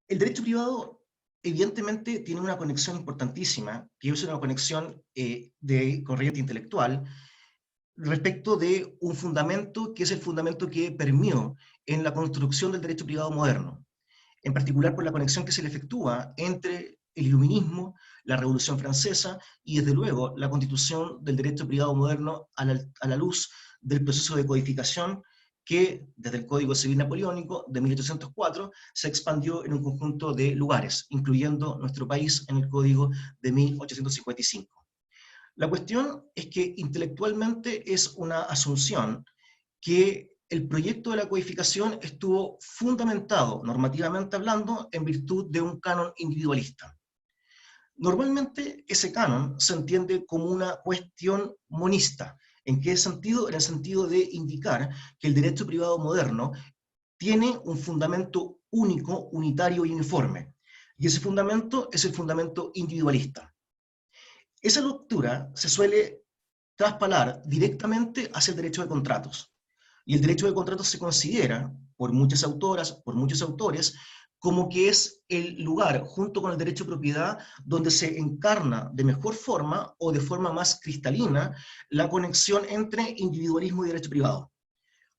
El derecho privado evidentemente tiene una conexión importantísima, que es una conexión de corriente intelectual, respecto de un fundamento que es el fundamento que permeó en la construcción del derecho privado moderno, en particular por la conexión que se le efectúa entre el iluminismo, la Revolución Francesa y, desde luego, la constitución del derecho privado moderno a la luz del proceso de codificación que, desde el Código Civil Napoleónico de 1804, se expandió en un conjunto de lugares, incluyendo nuestro país en el Código de 1855. La cuestión es que intelectualmente es una asunción que el proyecto de la codificación estuvo fundamentado, normativamente hablando, en virtud de un canon individualista. Normalmente ese canon se entiende como una cuestión monista. ¿En qué sentido? En el sentido de indicar que el derecho privado moderno tiene un fundamento único, unitario y uniforme. Y ese fundamento es el fundamento individualista. Esa lectura se suele traspalar directamente hacia el derecho de contratos. Y el derecho de contratos se considera, por muchas autoras, por muchos autores, como que es el lugar, junto con el derecho de propiedad, donde se encarna de mejor forma o de forma más cristalina la conexión entre individualismo y derecho privado.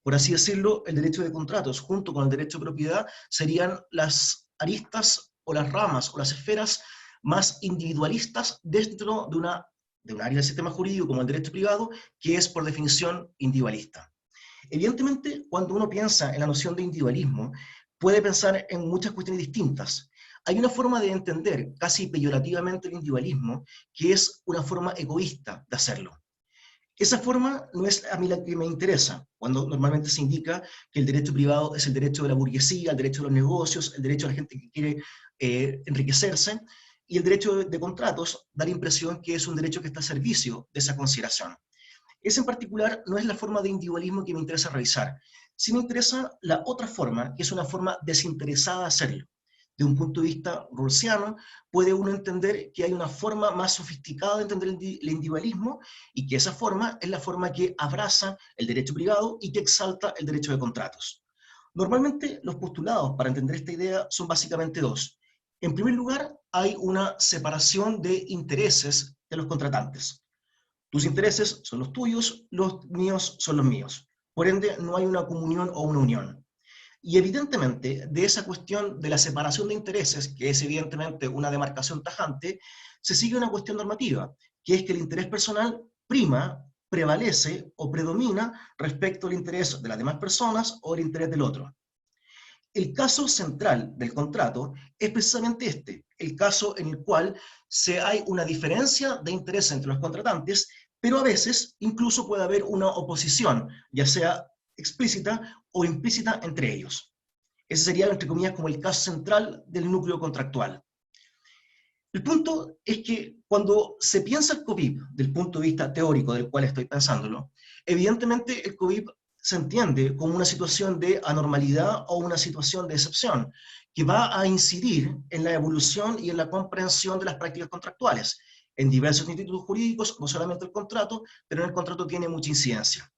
Por así decirlo, el derecho de contratos, junto con el derecho de propiedad, serían las aristas o las ramas o las esferas más individualistas dentro de un área del sistema jurídico como el derecho privado, que es por definición individualista. Evidentemente, cuando uno piensa en la noción de individualismo, puede pensar en muchas cuestiones distintas. Hay una forma de entender casi peyorativamente el individualismo, que es una forma egoísta de hacerlo. Esa forma no es a mí la que me interesa, cuando normalmente se indica que el derecho privado es el derecho de la burguesía, el derecho de los negocios, el derecho de la gente que quiere enriquecerse, y el derecho de contratos da la impresión que es un derecho que está a servicio de esa consideración. Esa en particular no es la forma de individualismo que me interesa revisar. Sí me interesa la otra forma, que es una forma desinteresada de hacerlo. De un punto de vista rawlsiano, puede uno entender que hay una forma más sofisticada de entender el individualismo y que esa forma es la forma que abraza el derecho privado y que exalta el derecho de contratos. Normalmente los postulados para entender esta idea son básicamente dos. En primer lugar, hay una separación de intereses de los contratantes. Tus intereses son los tuyos, los míos son los míos. Por ende, no hay una comunión o una unión. Y evidentemente, de esa cuestión de la separación de intereses, que es evidentemente una demarcación tajante, se sigue una cuestión normativa, que es que el interés personal prima, prevalece o predomina respecto al interés de las demás personas o el interés del otro. El caso central del contrato es precisamente este, el caso en el cual hay una diferencia de interés entre los contratantes, pero a veces incluso puede haber una oposición, ya sea explícita o implícita entre ellos. Ese sería, entre comillas, como el caso central del núcleo contractual. El punto es que cuando se piensa el COVID del punto de vista teórico del cual estoy pensándolo, evidentemente el COVID se entiende como una situación de anormalidad o una situación de excepción, que va a incidir en la evolución y en la comprensión de las prácticas contractuales, en diversos institutos jurídicos, no solamente el contrato, pero en el contrato tiene mucha incidencia.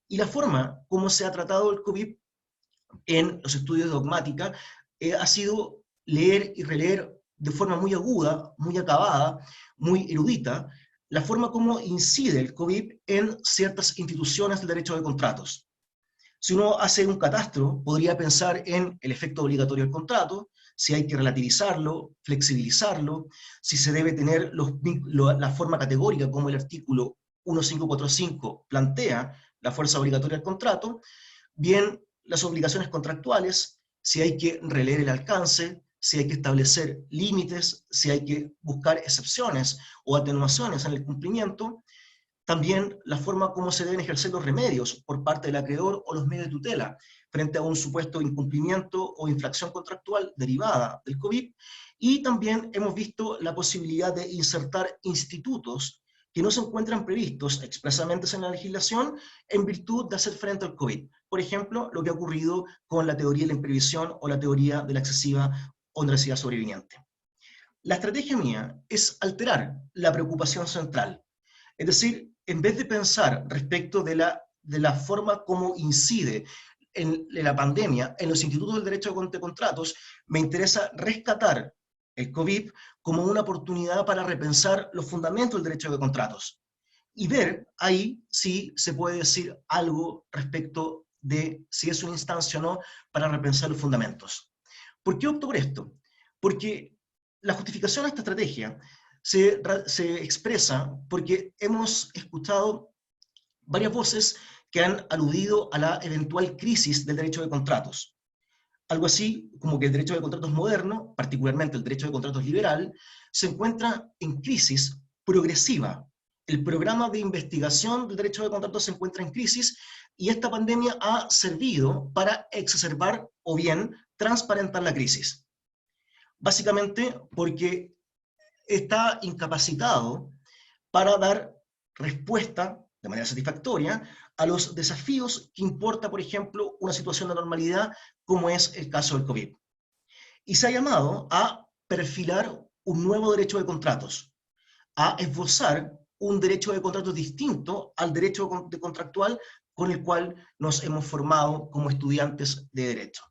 Y la forma como se ha tratado el COVID en los estudios de dogmática ha sido leer y releer de forma muy aguda, muy acabada, muy erudita, la forma como incide el COVID en ciertas instituciones del derecho de contratos. Si uno hace un catastro, podría pensar en el efecto obligatorio del contrato, si hay que relativizarlo, flexibilizarlo, si se debe tener la forma categórica como el artículo 1545 plantea la fuerza obligatoria del contrato, bien las obligaciones contractuales, si hay que releer el alcance, si hay que establecer límites, si hay que buscar excepciones o atenuaciones en el cumplimiento, también la forma como se deben ejercer los remedios por parte del acreedor o los medios de tutela frente a un supuesto incumplimiento o infracción contractual derivada del COVID, y también hemos visto la posibilidad de insertar institutos que no se encuentran previstos expresamente en la legislación en virtud de hacer frente al COVID. Por ejemplo, lo que ha ocurrido con la teoría de la imprevisión o la teoría de la excesiva onerosidad sobreviviente. La estrategia mía es alterar la preocupación central, es decir, en vez de pensar respecto de la forma como incide en la pandemia, en los institutos del derecho de contratos, me interesa rescatar el COVID como una oportunidad para repensar los fundamentos del derecho de contratos y ver ahí si se puede decir algo respecto de si es una instancia o no para repensar los fundamentos. ¿Por qué opto por esto? Porque la justificación a esta estrategia se expresa porque hemos escuchado varias voces que han aludido a la eventual crisis del derecho de contratos. Algo así como que el derecho de contratos moderno, particularmente el derecho de contratos liberal, se encuentra en crisis progresiva. El programa de investigación del derecho de contratos se encuentra en crisis y esta pandemia ha servido para exacerbar o bien transparentar la crisis. Básicamente porque está incapacitado para dar respuesta de manera satisfactoria a los desafíos que importa, por ejemplo, una situación de normalidad como es el caso del COVID. Y se ha llamado a perfilar un nuevo derecho de contratos, a esbozar un derecho de contratos distinto al derecho contractual con el cual nos hemos formado como estudiantes de derecho.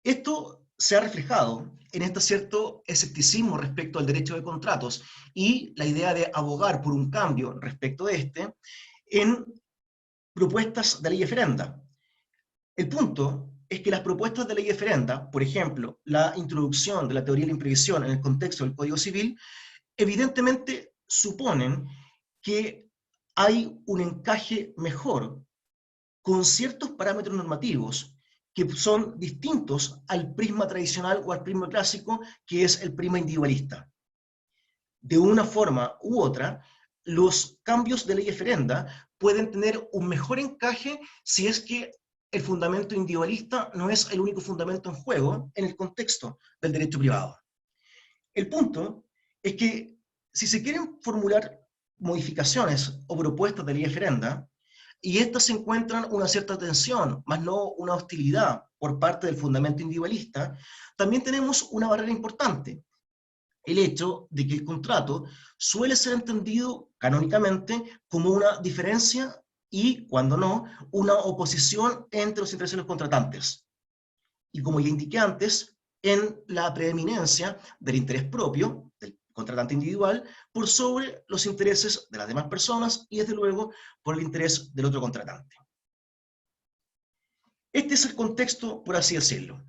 Esto se ha reflejado en este cierto escepticismo respecto al derecho de contratos y la idea de abogar por un cambio respecto de este en propuestas de ley referenda. El punto es que las propuestas de ley referenda, por ejemplo, la introducción de la teoría de la imprevisión en el contexto del Código Civil, evidentemente suponen que hay un encaje mejor con ciertos parámetros normativos que son distintos al prisma tradicional o al prisma clásico, que es el prisma individualista. De una forma u otra, los cambios de ley referenda pueden tener un mejor encaje si es que el fundamento individualista no es el único fundamento en juego en el contexto del derecho privado. El punto es que si se quieren formular modificaciones o propuestas de ley referenda, y estas se encuentran una cierta tensión, más no una hostilidad por parte del fundamento individualista, también tenemos una barrera importante, el hecho de que el contrato suele ser entendido canónicamente como una diferencia y, cuando no, una oposición entre los intereses de los contratantes. Y como ya indiqué antes, en la preeminencia del interés propio, del contratante individual, por sobre los intereses de las demás personas y, desde luego, por el interés del otro contratante. Este es el contexto, por así decirlo.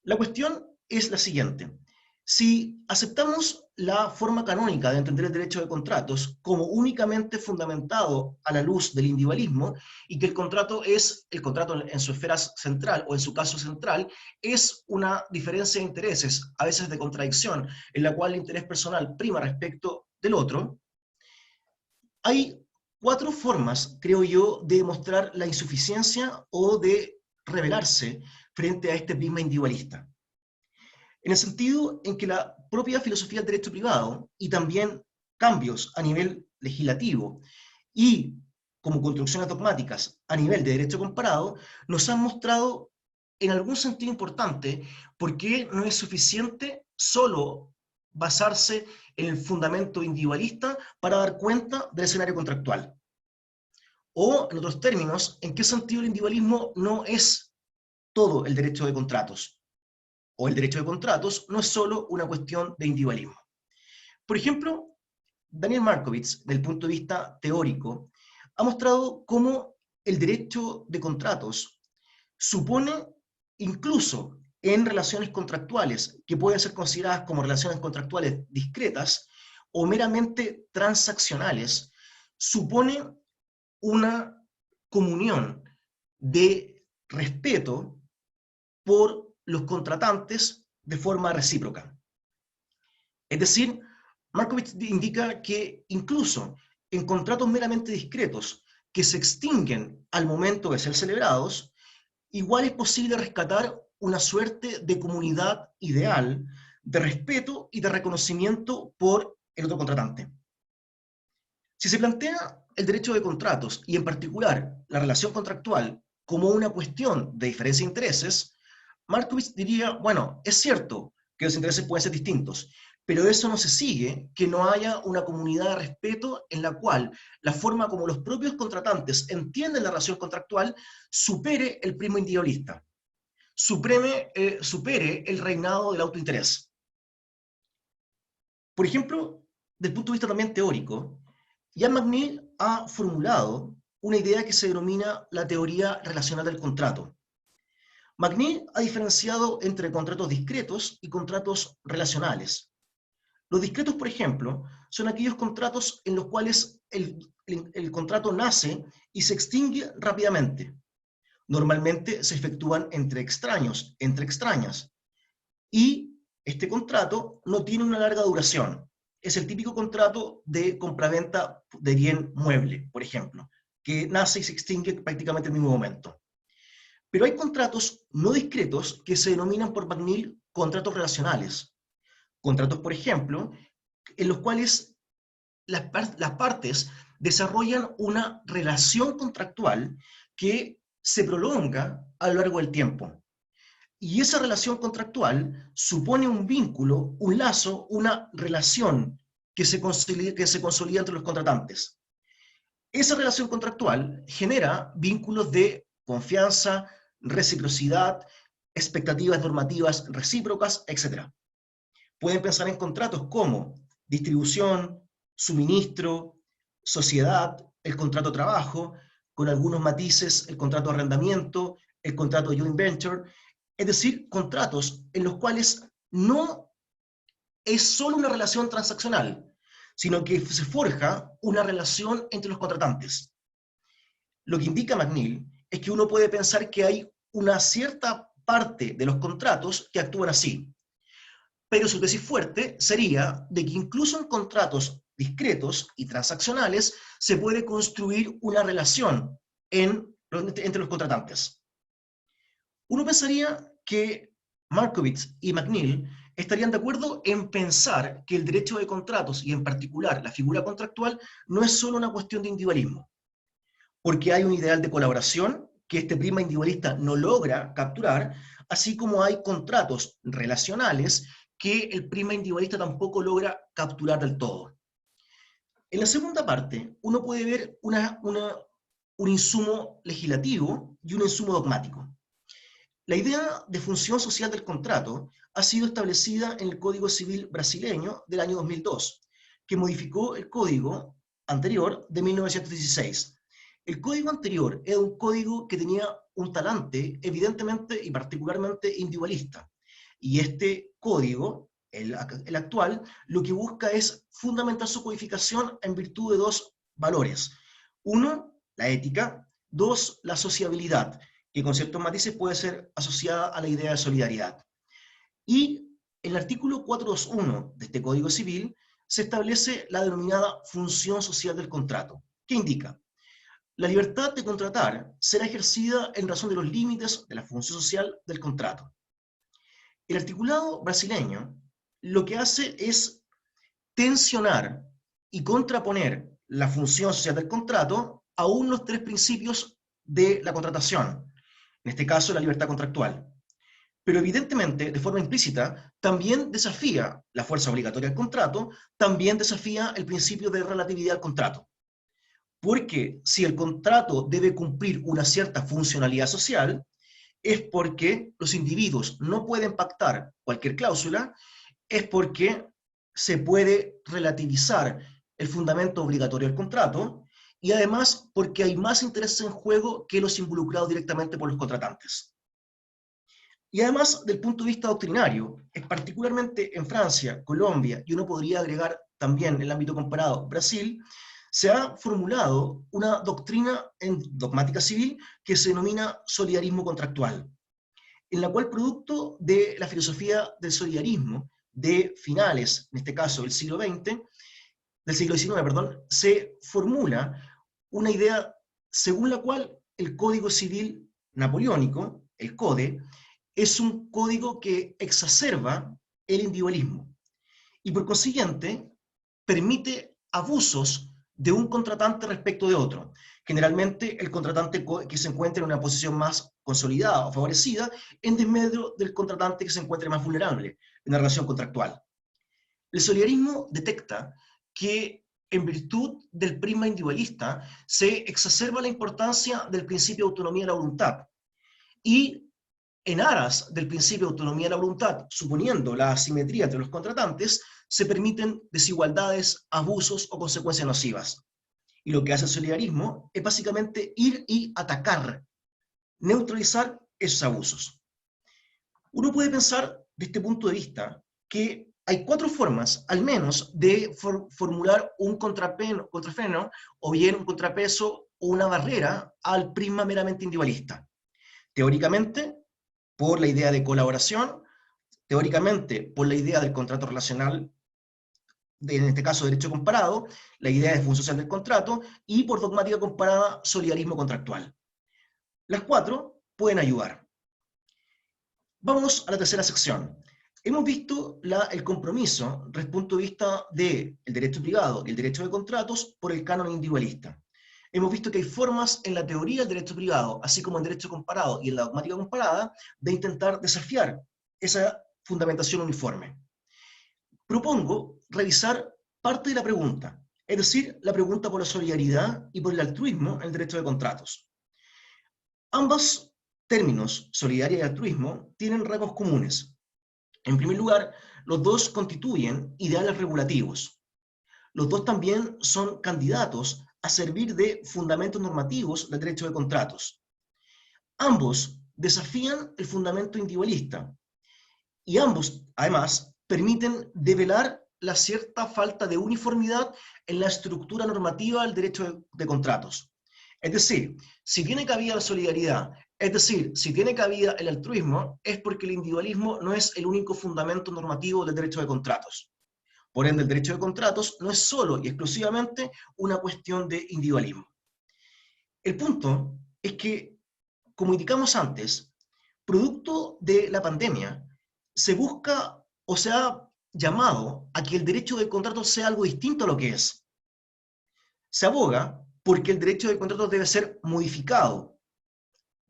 La cuestión es la siguiente. Si aceptamos la forma canónica de entender el derecho de contratos como únicamente fundamentado a la luz del individualismo y que el contrato es, el contrato en su esfera central o en su caso central, es una diferencia de intereses, a veces de contradicción, en la cual el interés personal prima respecto del otro, hay 4 formas, creo yo, de demostrar la insuficiencia o de rebelarse frente a este prisma individualista. En el sentido en que la propia filosofía del derecho privado y también cambios a nivel legislativo y como construcciones dogmáticas a nivel de derecho comparado, nos han mostrado en algún sentido importante por qué no es suficiente solo basarse en el fundamento individualista para dar cuenta del escenario contractual. O, en otros términos, en qué sentido el individualismo no es todo el derecho de contratos, o el derecho de contratos no es solo una cuestión de individualismo. Por ejemplo, Daniel Markovits, desde el punto de vista teórico, ha mostrado cómo el derecho de contratos supone, incluso en relaciones contractuales, que pueden ser consideradas como relaciones contractuales discretas o meramente transaccionales, supone una comunión de respeto por los contratantes de forma recíproca. Es decir, Markovits indica que incluso en contratos meramente discretos que se extinguen al momento de ser celebrados, igual es posible rescatar una suerte de comunidad ideal, de respeto y de reconocimiento por el otro contratante. Si se plantea el derecho de contratos y en particular la relación contractual como una cuestión de diferencia de intereses, Markovits diría, bueno, es cierto que los intereses pueden ser distintos, Pero eso no se sigue que no haya una comunidad de respeto en la cual la forma como los propios contratantes entienden la relación contractual supere el prisma individualista, supere el reinado del autointerés. Por ejemplo, desde el punto de vista también teórico, Ian McNeill ha formulado una idea que se denomina la teoría relacional del contrato. McNeill ha diferenciado entre contratos discretos y contratos relacionales. Los discretos, por ejemplo, son aquellos contratos en los cuales el contrato nace y se extingue rápidamente. Normalmente se efectúan entre extraños, entre extrañas. Y este contrato no tiene una larga duración. Es el típico contrato de compraventa de bien mueble, por ejemplo, que nace y se extingue prácticamente en el mismo momento. Pero hay contratos no discretos que se denominan por McNeill contratos relacionales. Contratos, por ejemplo, en los cuales las partes desarrollan una relación contractual que se prolonga a lo largo del tiempo. Y esa relación contractual supone un vínculo, un lazo, una relación que se consolida entre los contratantes. Esa relación contractual genera vínculos de confianza, reciprocidad, expectativas normativas recíprocas, etc. Pueden pensar en contratos como distribución, suministro, sociedad, el contrato de trabajo, con algunos matices, el contrato de arrendamiento, el contrato de joint venture, es decir, contratos en los cuales no es solo una relación transaccional, sino que se forja una relación entre los contratantes. Lo que indica McNeill es que uno puede pensar que hay una cierta parte de los contratos que actúan así, pero su tesis fuerte sería de que incluso en contratos discretos y transaccionales se puede construir una relación entre los contratantes. Uno pensaría que Markowitz y McNeill estarían de acuerdo en pensar que el derecho de contratos, y en particular la figura contractual, no es solo una cuestión de individualismo, porque hay un ideal de colaboración que este prisma individualista no logra capturar, así como hay contratos relacionales que el prisma individualista tampoco logra capturar del todo. En la segunda parte, uno puede ver un insumo legislativo y un insumo dogmático. La idea de función social del contrato ha sido establecida en el Código Civil brasileño del año 2002, que modificó el código anterior de 1916. El código anterior era un código que tenía un talante evidentemente y particularmente individualista. Y este código, el actual, lo que busca es fundamentar su codificación en virtud de dos valores. Uno, la ética. Dos, la sociabilidad, que con ciertos matices puede ser asociada a la idea de solidaridad. Y en el artículo 421 de este Código Civil se establece la denominada función social del contrato, que indica: la libertad de contratar será ejercida en razón de los límites de la función social del contrato. El articulado brasileño lo que hace es tensionar y contraponer la función social del contrato a unos tres principios de la contratación, en este caso la libertad contractual. Pero evidentemente, de forma implícita, también desafía la fuerza obligatoria del contrato, también desafía el principio de relatividad del contrato. Porque si el contrato debe cumplir una cierta funcionalidad social, es porque los individuos no pueden pactar cualquier cláusula, es porque se puede relativizar el fundamento obligatorio del contrato, y además porque hay más intereses en juego que los involucrados directamente por los contratantes. Y además, del punto de vista doctrinario, particularmente en Francia, Colombia, y uno podría agregar también en el ámbito comparado Brasil, se ha formulado una doctrina en dogmática civil que se denomina solidarismo contractual, en la cual, producto de la filosofía del solidarismo de finales, en este caso del siglo XIX, del siglo XIX, perdón, se formula una idea según la cual el Código Civil napoleónico, el CODE, es un código que exacerba el individualismo y por consiguiente permite abusos de un contratante respecto de otro. Generalmente el contratante que se encuentra en una posición más consolidada o favorecida en desmedro del contratante que se encuentre más vulnerable en la relación contractual. El solidarismo detecta que en virtud del prisma individualista se exacerba la importancia del principio de autonomía de la voluntad y en aras del principio de autonomía de la voluntad, suponiendo la asimetría entre los contratantes, se permiten desigualdades, abusos o consecuencias nocivas. Y lo que hace el solidarismo es básicamente ir y atacar, neutralizar esos abusos. Uno puede pensar, de este punto de vista, que hay 4 formas, al menos, de formular un contrafreno, o bien un contrapeso o una barrera al prisma meramente individualista. Teóricamente, por la idea de colaboración, teóricamente, por la idea del contrato relacional, en este caso derecho comparado, la idea de función social del contrato, y por dogmática comparada, solidarismo contractual. Las 4 pueden ayudar. Vamos a la tercera sección. Hemos visto el compromiso desde el punto de vista del derecho privado y el derecho de contratos por el canon individualista. Hemos visto que hay formas en la teoría del derecho privado, así como en derecho comparado y en la dogmática comparada, de intentar desafiar esa fundamentación uniforme. Propongo revisar parte de la pregunta, es decir, la pregunta por la solidaridad y por el altruismo en el derecho de contratos. Ambos términos, solidaridad y altruismo, tienen rasgos comunes. En primer lugar, los dos constituyen ideales regulativos. Los dos también son candidatos a servir de fundamentos normativos del derecho de contratos. Ambos desafían el fundamento individualista y ambos, además, permiten develar la cierta falta de uniformidad en la estructura normativa del derecho de contratos. Es decir, si tiene cabida la solidaridad, es decir, si tiene cabida el altruismo, es porque el individualismo no es el único fundamento normativo del derecho de contratos. Por ende, el derecho de contratos no es solo y exclusivamente una cuestión de individualismo. El punto es que, como indicamos antes, producto de la pandemia, se busca o se ha llamado a que el derecho de contratos sea algo distinto a lo que es. Se aboga porque el derecho de contratos debe ser modificado,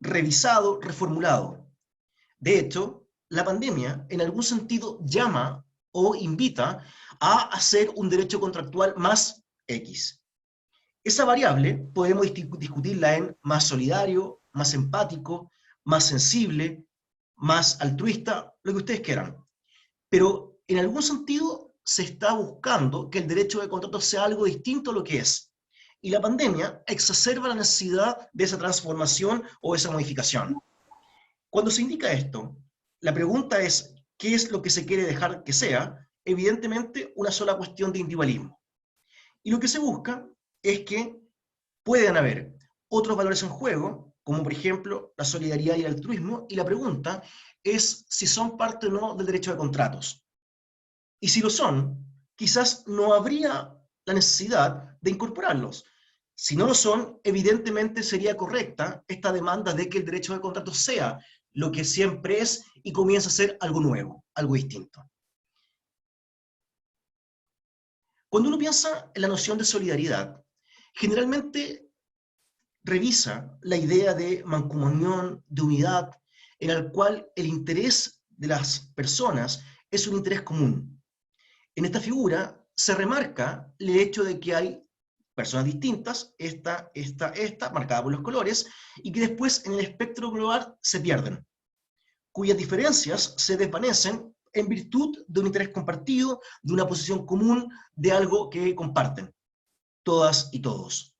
revisado, reformulado. De hecho, la pandemia en algún sentido llama o invita a hacer un derecho contractual más X. Esa variable podemos discutirla en más solidario, más empático, más sensible, más altruista, lo que ustedes quieran. Pero en algún sentido se está buscando que el derecho de contrato sea algo distinto a lo que es. Y la pandemia exacerba la necesidad de esa transformación o esa modificación. Cuando se indica esto, la pregunta es, ¿qué es lo que se quiere dejar que sea? Evidentemente, una sola cuestión de individualismo. Y lo que se busca es que puedan haber otros valores en juego, como por ejemplo la solidaridad y el altruismo, y la pregunta es si son parte o no del derecho de contratos. Y si lo son, quizás no habría la necesidad de incorporarlos. Si no lo son, evidentemente sería correcta esta demanda de que el derecho de contratos sea lo que siempre es y comienza a ser algo nuevo, algo distinto. Cuando uno piensa en la noción de solidaridad, generalmente revisa la idea de mancomunión, de unidad, en el cual el interés de las personas es un interés común. En esta figura se remarca el hecho de que hay personas distintas, esta, marcada por los colores, y que después en el espectro global se pierden, cuyas diferencias se desvanecen en virtud de un interés compartido, de una posición común, de algo que comparten, todas y todos.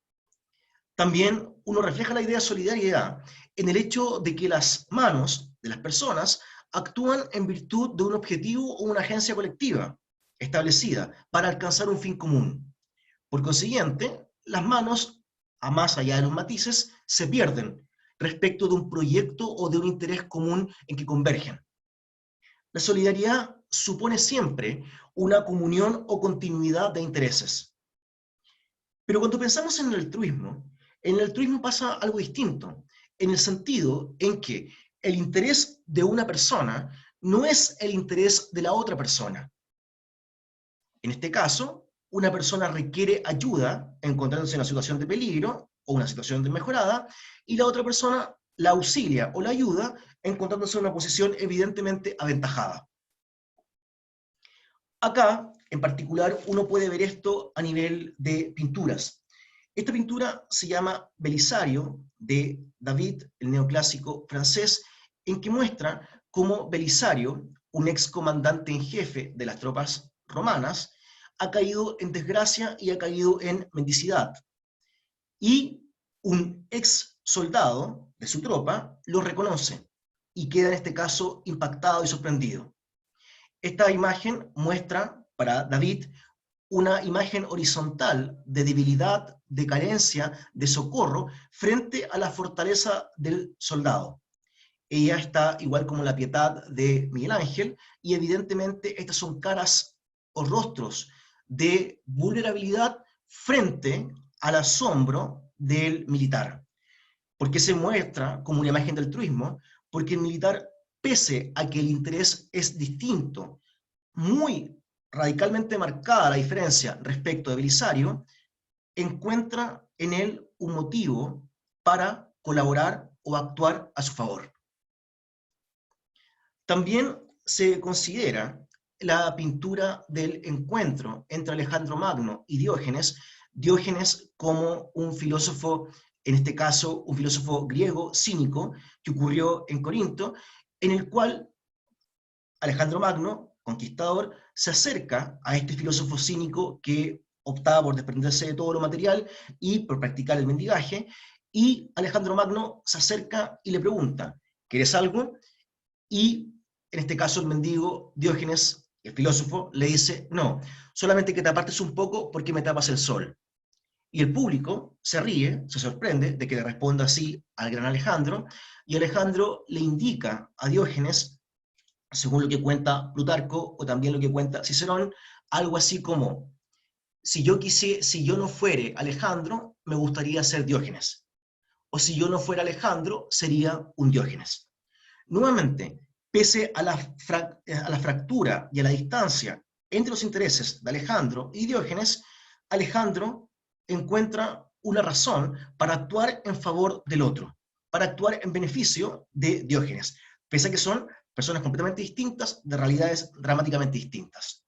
También uno refleja la idea de solidaridad en el hecho de que las manos de las personas actúan en virtud de un objetivo o una agencia colectiva establecida para alcanzar un fin común. Por consiguiente, las manos, a más allá de los matices, se pierden respecto de un proyecto o de un interés común en que convergen. La solidaridad supone siempre una comunión o continuidad de intereses. Pero cuando pensamos en el altruismo pasa algo distinto, en el sentido en que el interés de una persona no es el interés de la otra persona. En este caso, una persona requiere ayuda encontrándose en una situación de peligro o una situación desmejorada, y la otra persona la auxilia o la ayuda encontrándose en una posición evidentemente aventajada. Acá En particular, uno puede ver esto a nivel de pinturas. Esta pintura se llama Belisario, de David, el neoclásico francés, en que muestra cómo Belisario, un excomandante en jefe de las tropas romanas, ha caído en desgracia y ha caído en mendicidad. Y un ex soldado de su tropa lo reconoce y queda en este caso impactado y sorprendido. Esta imagen muestra para David una imagen horizontal de debilidad, de carencia, de socorro frente a la fortaleza del soldado. Ella está igual como la Pietad de Miguel Ángel, y evidentemente estas son caras o rostros de vulnerabilidad frente al asombro del militar. ¿Por qué se muestra como una imagen del altruismo? Porque el militar, pese a que el interés es distinto, muy radicalmente marcada la diferencia respecto de Belisario, encuentra en él un motivo para colaborar o actuar a su favor. También se considera la pintura del encuentro entre Alejandro Magno y Diógenes, Diógenes como un filósofo, en este caso un filósofo griego cínico, que ocurrió en Corinto, en el cual Alejandro Magno, conquistador, se acerca a este filósofo cínico que optaba por desprenderse de todo lo material y por practicar el mendigaje, y Alejandro Magno se acerca y le pregunta, ¿quieres algo? Y en este caso el mendigo Diógenes, el filósofo, le dice, no, solamente que te apartes un poco porque me tapas el sol. Y el público se ríe, se sorprende de que le responda así al gran Alejandro, y Alejandro le indica a Diógenes, según lo que cuenta Plutarco o también lo que cuenta Cicerón, algo así como, si yo no fuere Alejandro, me gustaría ser Diógenes. O si yo no fuera Alejandro, sería un Diógenes. Nuevamente, pese a la fractura y a la distancia entre los intereses de Alejandro y Diógenes, Alejandro encuentra una razón para actuar en favor del otro, para actuar en beneficio de Diógenes, pese a que son personas completamente distintas, de realidades dramáticamente distintas.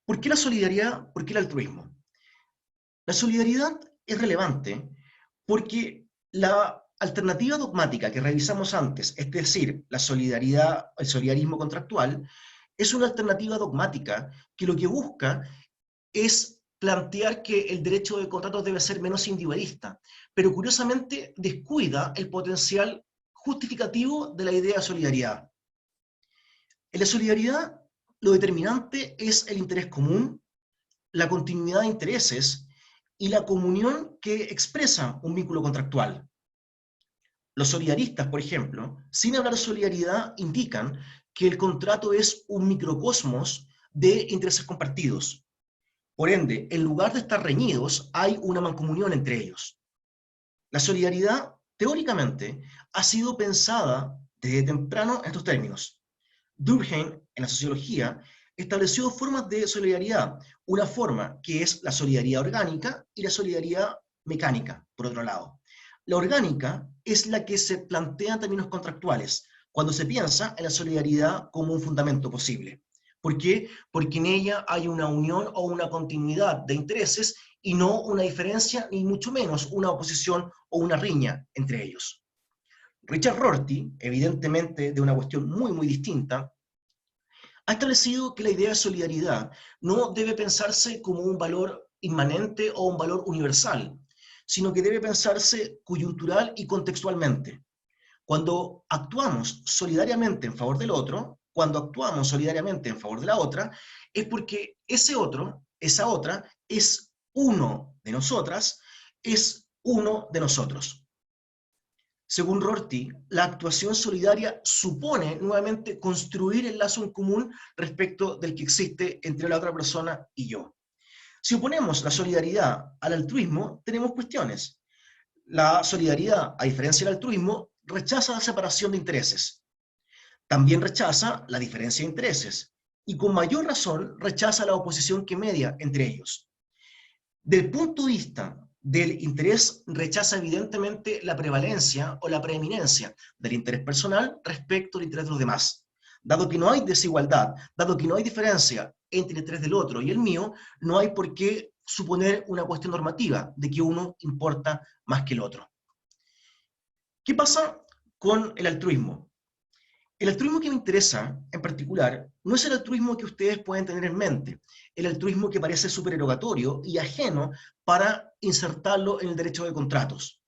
¿Por qué la solidaridad? ¿Por qué el altruismo? La solidaridad es relevante porque la alternativa dogmática que revisamos antes, es decir, la solidaridad, el solidarismo contractual, es una alternativa dogmática que lo que busca es plantear que el derecho de contratos debe ser menos individualista, pero curiosamente descuida el potencial justificativo de la idea de solidaridad. En la solidaridad, lo determinante es el interés común, la continuidad de intereses y la comunión que expresa un vínculo contractual. Los solidaristas, por ejemplo, sin hablar de solidaridad, indican que el contrato es un microcosmos de intereses compartidos. Por ende, en lugar de estar reñidos, hay una mancomunión entre ellos. La solidaridad, teóricamente, ha sido pensada desde temprano en estos términos. Durkheim, en la sociología, estableció formas de solidaridad. Una forma que es la solidaridad orgánica y la solidaridad mecánica, por otro lado. La orgánica es la que se plantea en términos contractuales, cuando se piensa en la solidaridad como un fundamento posible. ¿Por qué? Porque en ella hay una unión o una continuidad de intereses y no una diferencia, ni mucho menos una oposición o una riña entre ellos. Richard Rorty, evidentemente de una cuestión muy distinta, ha establecido que la idea de solidaridad no debe pensarse como un valor inmanente o un valor universal, sino que debe pensarse coyuntural y contextualmente. Cuando actuamos solidariamente en favor del otro, cuando actuamos solidariamente en favor de la otra, es porque ese otro, esa otra, es uno de nosotras, es uno de nosotros. Según Rorty, la actuación solidaria supone nuevamente construir el lazo en común respecto del que existe entre la otra persona y yo. Si oponemos la solidaridad al altruismo, tenemos cuestiones. La solidaridad, a diferencia del altruismo, rechaza la separación de intereses. También rechaza la diferencia de intereses. Y con mayor razón rechaza la oposición que media entre ellos. Del punto de vista del interés, rechaza evidentemente la prevalencia o la preeminencia del interés personal respecto al interés de los demás. Dado que no hay desigualdad, dado que no hay diferencia entre el interés del otro y el mío, no hay por qué suponer una cuestión normativa de que uno importa más que el otro. ¿Qué pasa con el altruismo? El altruismo que me interesa, en particular, no es el altruismo que ustedes pueden tener en mente, el altruismo que parece supererogatorio y ajeno para insertarlo en el derecho de contratos.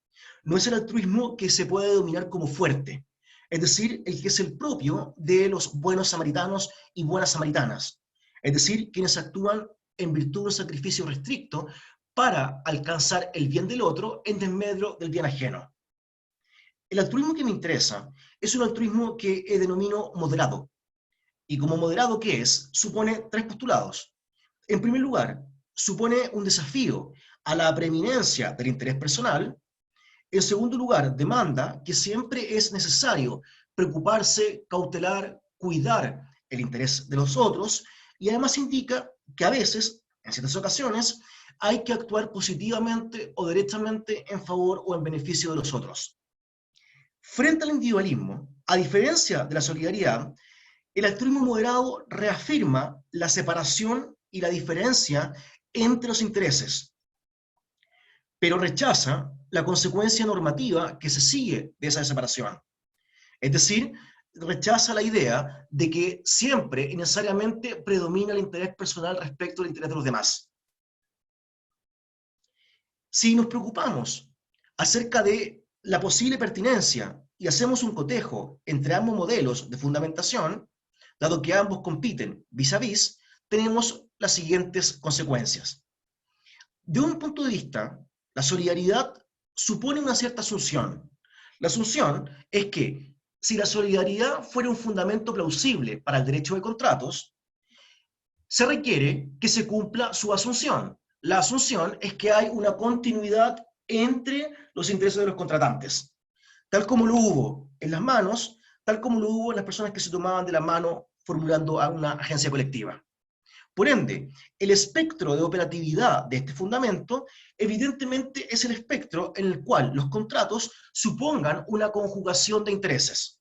No es el altruismo que se puede denominar como fuerte, es decir, el que es el propio de los buenos samaritanos y buenas samaritanas, es decir, quienes actúan en virtud de un sacrificio restricto para alcanzar el bien del otro en desmedro del bien ajeno. El altruismo que me interesa es un altruismo que denomino moderado. Y como moderado, ¿qué es? Supone tres postulados. En primer lugar, supone un desafío a la preeminencia del interés personal. En segundo lugar, demanda que siempre es necesario preocuparse, cautelar, cuidar el interés de los otros, y además indica que a veces, en ciertas ocasiones, hay que actuar positivamente o derechamente en favor o en beneficio de los otros. Frente al individualismo, a diferencia de la solidaridad, el altruismo moderado reafirma la separación y la diferencia entre los intereses, pero rechaza la consecuencia normativa que se sigue de esa separación. Es decir, rechaza la idea de que siempre y necesariamente predomina el interés personal respecto al interés de los demás. Si nos preocupamos acerca de la posible pertinencia y hacemos un cotejo entre ambos modelos de fundamentación, dado que ambos compiten vis a vis, tenemos las siguientes consecuencias. De un punto de vista, la solidaridad supone una cierta asunción. La asunción es que si la solidaridad fuera un fundamento plausible para el derecho de contratos, se requiere que se cumpla su asunción. La asunción es que hay una continuidad entre los intereses de los contratantes, tal como lo hubo en las manos, tal como lo hubo en las personas que se tomaban de la mano formulando a una agencia colectiva. Por ende, el espectro de operatividad de este fundamento evidentemente es el espectro en el cual los contratos supongan una conjugación de intereses.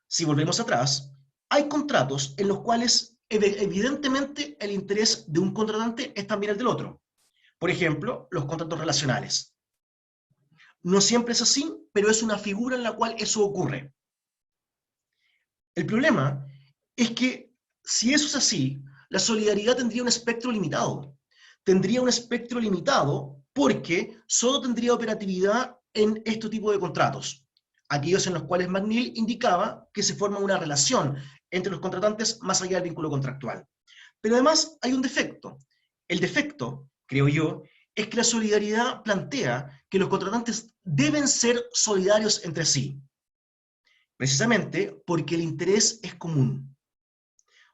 Si volvemos atrás, hay contratos en los cuales evidentemente el interés de un contratante es también el del otro. Por ejemplo, los contratos relacionales. No siempre es así, pero es una figura en la cual eso ocurre. El problema es que si eso es así, la solidaridad tendría un espectro limitado. Tendría un espectro limitado porque solo tendría operatividad en este tipo de contratos, aquellos en los cuales McNeil indicaba que se forma una relación entre los contratantes más allá del vínculo contractual. Pero además hay un defecto. El defecto, creo yo, es que la solidaridad plantea que los contratantes deben ser solidarios entre sí, precisamente porque el interés es común.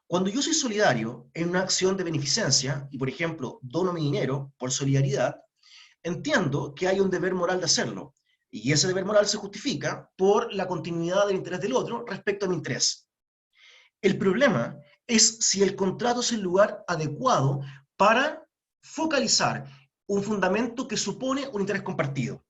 Cuando yo soy solidario en una acción de beneficencia, y por ejemplo dono mi dinero por solidaridad, entiendo que hay un deber moral de hacerlo, y ese deber moral se justifica por la continuidad del interés del otro respecto a mi interés. El problema es si el contrato es el lugar adecuado para focalizar un fundamento que supone un interés compartido.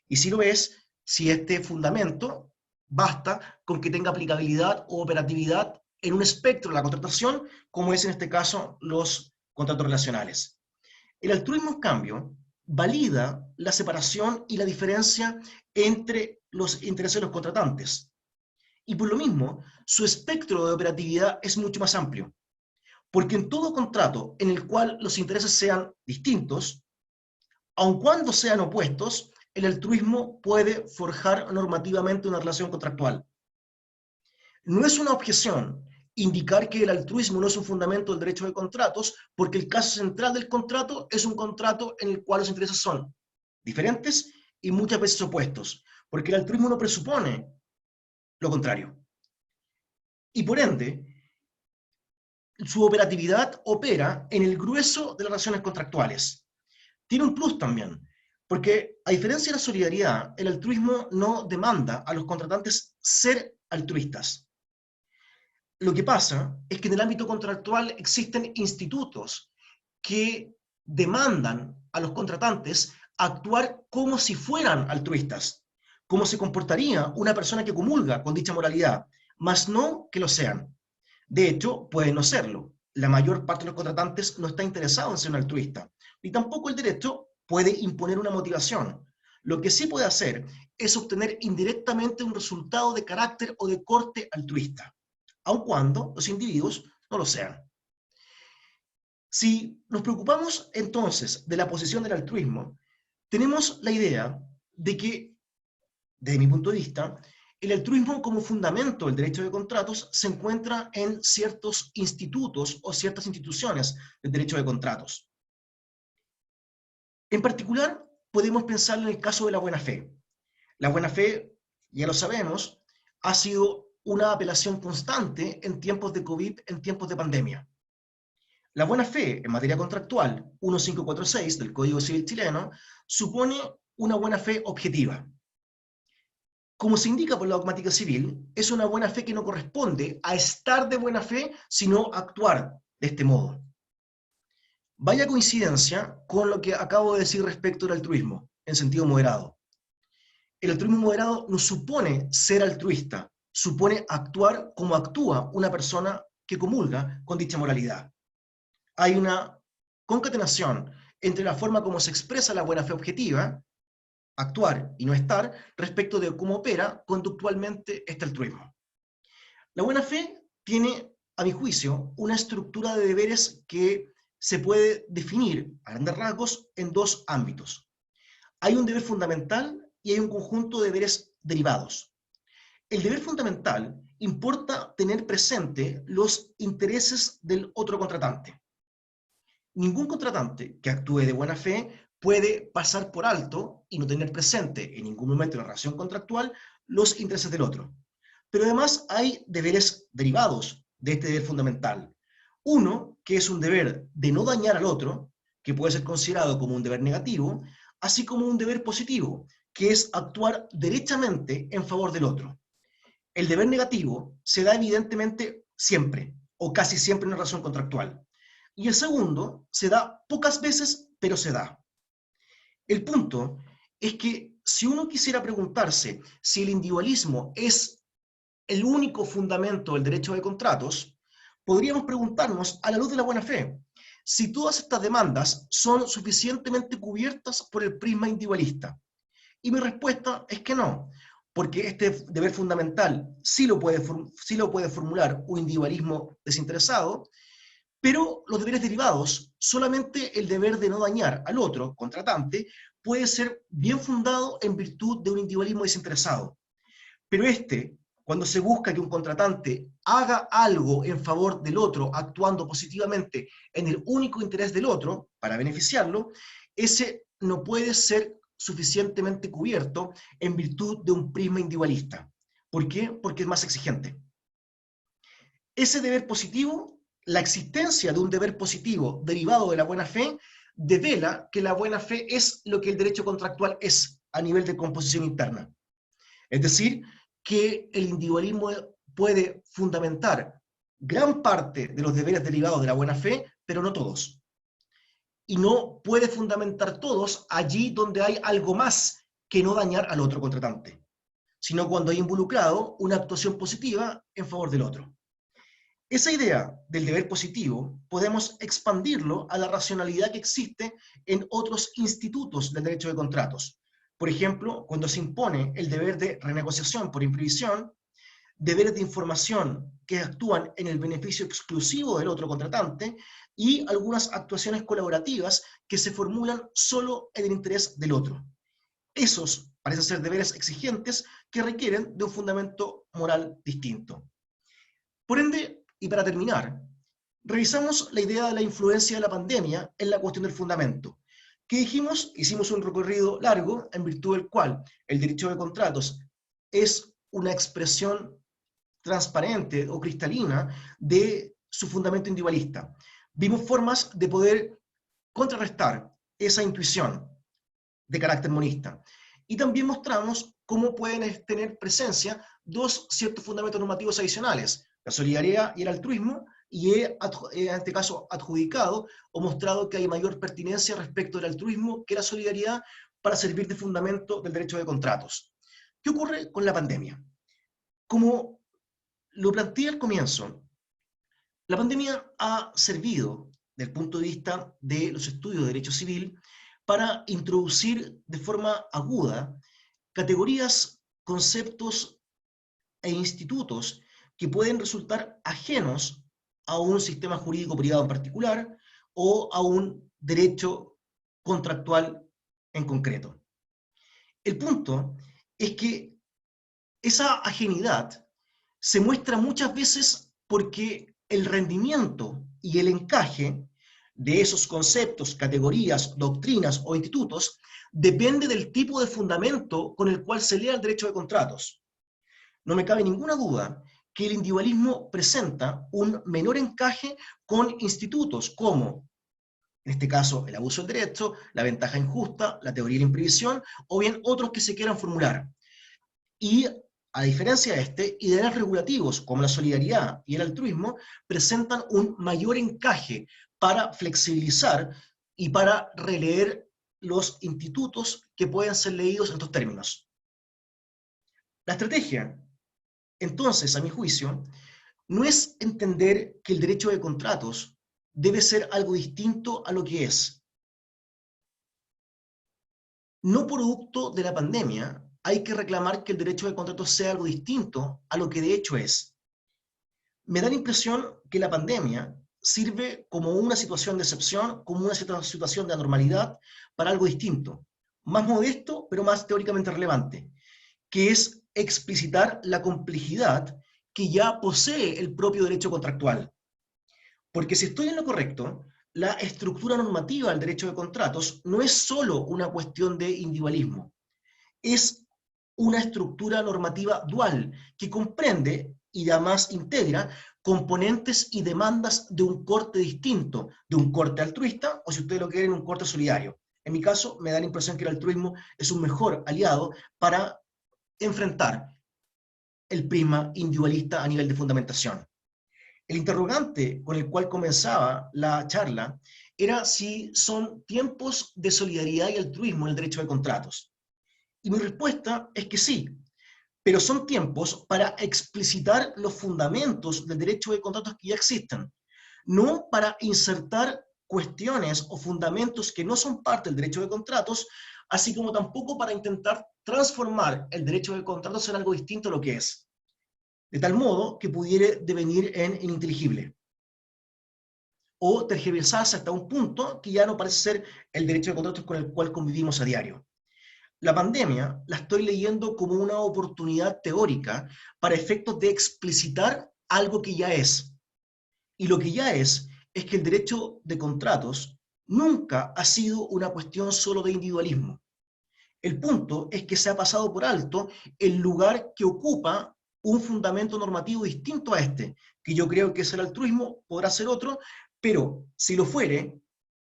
Y si lo es, si este fundamento basta con que tenga aplicabilidad o operatividad en un espectro de la contratación, como es en este caso los contratos relacionales. El altruismo, en cambio, valida la separación y la diferencia entre los intereses de los contratantes. Y por lo mismo, su espectro de operatividad es mucho más amplio. Porque en todo contrato en el cual los intereses sean distintos, aun cuando sean opuestos, el altruismo puede forjar normativamente una relación contractual. No es una objeción indicar que el altruismo no es un fundamento del derecho de contratos, porque el caso central del contrato es un contrato en el cual los intereses son diferentes y muchas veces opuestos, porque el altruismo no presupone lo contrario. Y por ende, su operatividad opera en el grueso de las relaciones contractuales. Tiene un plus también, porque a diferencia de la solidaridad, el altruismo no demanda a los contratantes ser altruistas. Lo que pasa es que en el ámbito contractual existen institutos que demandan a los contratantes actuar como si fueran altruistas, como se comportaría una persona que comulga con dicha moralidad, mas no que lo sean. De hecho, puede no serlo. La mayor parte de los contratantes no está interesado en ser un altruista, ni tampoco el derecho puede imponer una motivación. Lo que sí puede hacer es obtener indirectamente un resultado de carácter o de corte altruista, aun cuando los individuos no lo sean. Si nos preocupamos entonces de la posición del altruismo, tenemos la idea de que, desde mi punto de vista, el altruismo como fundamento del derecho de contratos se encuentra en ciertos institutos o ciertas instituciones del derecho de contratos. En particular, podemos pensar en el caso de la buena fe. La buena fe, ya lo sabemos, ha sido una apelación constante en tiempos de COVID, en tiempos de pandemia. La buena fe en materia contractual, 1546 del Código Civil chileno, supone una buena fe objetiva. Como se indica por la dogmática civil, es una buena fe que no corresponde a estar de buena fe, sino a actuar de este modo. Vaya coincidencia con lo que acabo de decir respecto al altruismo, en sentido moderado. El altruismo moderado no supone ser altruista, supone actuar como actúa una persona que comulga con dicha moralidad. Hay una concatenación entre la forma como se expresa la buena fe objetiva, actuar y no estar, respecto de cómo opera conductualmente este altruismo. La buena fe tiene, a mi juicio, una estructura de deberes que se puede definir a grandes rasgos en dos ámbitos. Hay un deber fundamental y hay un conjunto de deberes derivados. El deber fundamental importa tener presente los intereses del otro contratante. Ningún contratante que actúe de buena fe puede pasar por alto y no tener presente en ningún momento de la relación contractual los intereses del otro. Pero además hay deberes derivados de este deber fundamental. Uno, que es un deber de no dañar al otro, que puede ser considerado como un deber negativo, así como un deber positivo, que es actuar derechamente en favor del otro. El deber negativo se da evidentemente siempre, o casi siempre en una relación contractual. Y el segundo se da pocas veces, pero se da. El punto es que si uno quisiera preguntarse si el individualismo es el único fundamento del derecho de contratos, podríamos preguntarnos, a la luz de la buena fe, si todas estas demandas son suficientemente cubiertas por el prisma individualista. Y mi respuesta es que no, porque este deber fundamental sí lo puede formular un individualismo desinteresado, pero los deberes derivados, solamente el deber de no dañar al otro, contratante, puede ser bien fundado en virtud de un individualismo desinteresado. Pero cuando se busca que un contratante haga algo en favor del otro, actuando positivamente en el único interés del otro, para beneficiarlo, ese no puede ser suficientemente cubierto en virtud de un prisma individualista. ¿Por qué? Porque es más exigente. Ese deber positivo, la existencia de un deber positivo derivado de la buena fe, devela que la buena fe es lo que el derecho contractual es a nivel de composición interna. Es decir, que el individualismo puede fundamentar gran parte de los deberes derivados de la buena fe, pero no todos. Y no puede fundamentar todos allí donde hay algo más que no dañar al otro contratante, sino cuando hay involucrado una actuación positiva en favor del otro. Esa idea del deber positivo podemos expandirlo a la racionalidad que existe en otros institutos del derecho de contratos. Por ejemplo, cuando se impone el deber de renegociación por imprevisión, deberes de información que actúan en el beneficio exclusivo del otro contratante y algunas actuaciones colaborativas que se formulan solo en el interés del otro. Esos parecen ser deberes exigentes que requieren de un fundamento moral distinto. Por ende, y para terminar, revisamos la idea de la influencia de la pandemia en la cuestión del fundamento. ¿Qué dijimos? Hicimos un recorrido largo en virtud del cual el derecho de contratos es una expresión transparente o cristalina de su fundamento individualista. Vimos formas de poder contrarrestar esa intuición de carácter monista. Y también mostramos cómo pueden tener presencia dos ciertos fundamentos normativos adicionales, la solidaridad y el altruismo, y he en este caso adjudicado o mostrado que hay mayor pertinencia respecto del altruismo que la solidaridad para servir de fundamento del derecho de contratos. ¿Qué ocurre con la pandemia? Como lo planteé al comienzo, la pandemia ha servido, desde el punto de vista de los estudios de derecho civil, para introducir de forma aguda categorías, conceptos e institutos que pueden resultar ajenos a un sistema jurídico privado en particular o a un derecho contractual en concreto. El punto es que esa ajenidad se muestra muchas veces porque el rendimiento y el encaje de esos conceptos, categorías, doctrinas o institutos depende del tipo de fundamento con el cual se lea el derecho de contratos. No me cabe ninguna duda que el individualismo presenta un menor encaje con institutos como, en este caso, el abuso del derecho, la ventaja injusta, la teoría de la imprevisión, o bien otros que se quieran formular. Y, a diferencia de este, ideales regulativos como la solidaridad y el altruismo presentan un mayor encaje para flexibilizar y para releer los institutos que pueden ser leídos en estos términos. La estrategia, entonces, a mi juicio, no es entender que el derecho de contratos debe ser algo distinto a lo que es. No producto de la pandemia, hay que reclamar que el derecho de contratos sea algo distinto a lo que de hecho es. Me da la impresión que la pandemia sirve como una situación de excepción, como una situación de anormalidad para algo distinto, más modesto, pero más teóricamente relevante, que es explicitar la complejidad que ya posee el propio derecho contractual. Porque si estoy en lo correcto, la estructura normativa del derecho de contratos no es solo una cuestión de individualismo, es una estructura normativa dual que comprende y además integra componentes y demandas de un corte distinto, de un corte altruista o, si ustedes lo quieren, un corte solidario. En mi caso, me da la impresión que el altruismo es un mejor aliado para enfrentar el prisma individualista a nivel de fundamentación. El interrogante con el cual comenzaba la charla era si son tiempos de solidaridad y altruismo en el derecho de contratos. Y mi respuesta es que sí, pero son tiempos para explicitar los fundamentos del derecho de contratos que ya existen, no para insertar cuestiones o fundamentos que no son parte del derecho de contratos, así como tampoco para intentar transformar el derecho de contratos en algo distinto a lo que es, de tal modo que pudiera devenir en ininteligible o tergiversarse hasta un punto que ya no parece ser el derecho de contratos con el cual convivimos a diario. La pandemia la estoy leyendo como una oportunidad teórica para efectos de explicitar algo que ya es. Y lo que ya es que el derecho de contratos nunca ha sido una cuestión solo de individualismo. El punto es que se ha pasado por alto el lugar que ocupa un fundamento normativo distinto a este, que yo creo que es el altruismo, podrá ser otro, pero si lo fuere,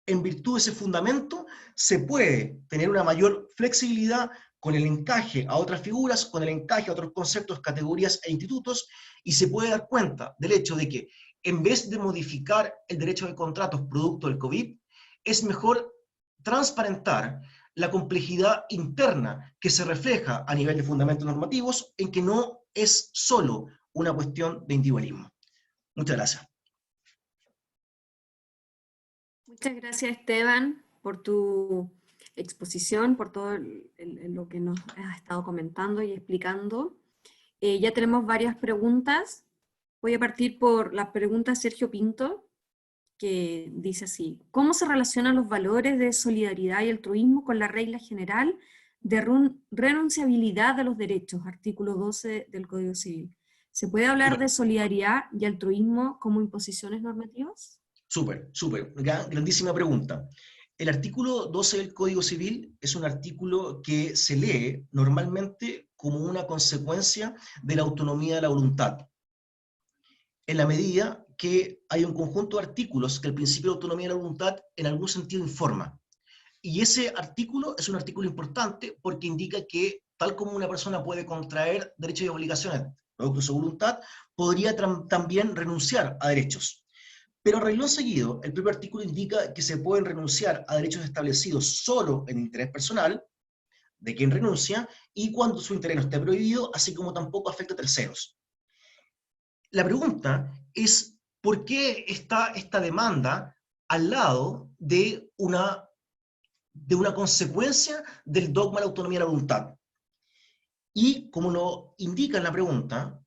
en virtud de ese fundamento, se puede tener una mayor flexibilidad con el encaje a otras figuras, con el encaje a otros conceptos, categorías e institutos, y se puede dar cuenta del hecho de que en vez de modificar el derecho de contratos producto del COVID, es mejor transparentar la complejidad interna que se refleja a nivel de fundamentos normativos en que no es solo una cuestión de individualismo. Muchas gracias. Muchas gracias, Esteban, por tu exposición, por todo lo que nos has estado comentando y explicando. Ya tenemos varias preguntas. Voy a partir por la pregunta de Sergio Pinto, que dice así: ¿cómo se relacionan los valores de solidaridad y altruismo con la regla general de renunciabilidad de los derechos, artículo 12 del Código Civil? ¿Se puede hablar de solidaridad y altruismo como imposiciones normativas? Súper, grandísima pregunta. El artículo 12 del Código Civil es un artículo que se lee normalmente como una consecuencia de la autonomía de la voluntad, en la medida que hay un conjunto de artículos que el principio de autonomía de la voluntad en algún sentido informa. Y ese artículo es un artículo importante porque indica que, tal como una persona puede contraer derechos y obligaciones producto de su voluntad, podría también renunciar a derechos. Pero a renglón seguido, el propio artículo indica que se pueden renunciar a derechos establecidos solo en interés personal de quien renuncia y cuando su interés no esté prohibido, así como tampoco afecta a terceros. la pregunta es, ¿por qué está esta demanda al lado de una consecuencia del dogma de la autonomía de la voluntad? Y como lo indica en la pregunta,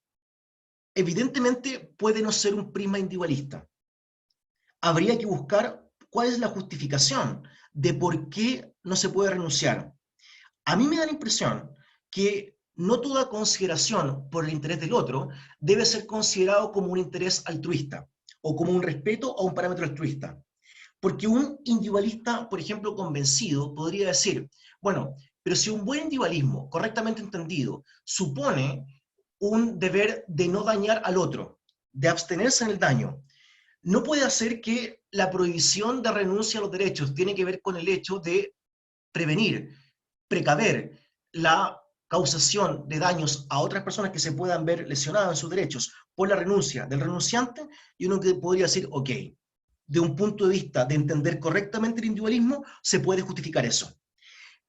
evidentemente puede no ser un prisma individualista. Habría que buscar cuál es la justificación de por qué no se puede renunciar. A mí me da la impresión que no toda consideración por el interés del otro debe ser considerado como un interés altruista o como un respeto a un parámetro altruista. Porque un individualista, por ejemplo, convencido, podría decir, bueno, pero si un buen individualismo, correctamente entendido, supone un deber de no dañar al otro, de abstenerse en el daño, no puede hacer que la prohibición de renuncia a los derechos tiene que ver con el hecho de prevenir, precaver la causación de daños a otras personas que se puedan ver lesionadas en sus derechos por la renuncia del renunciante, y uno que podría decir, ok, de un punto de vista de entender correctamente el individualismo, se puede justificar eso.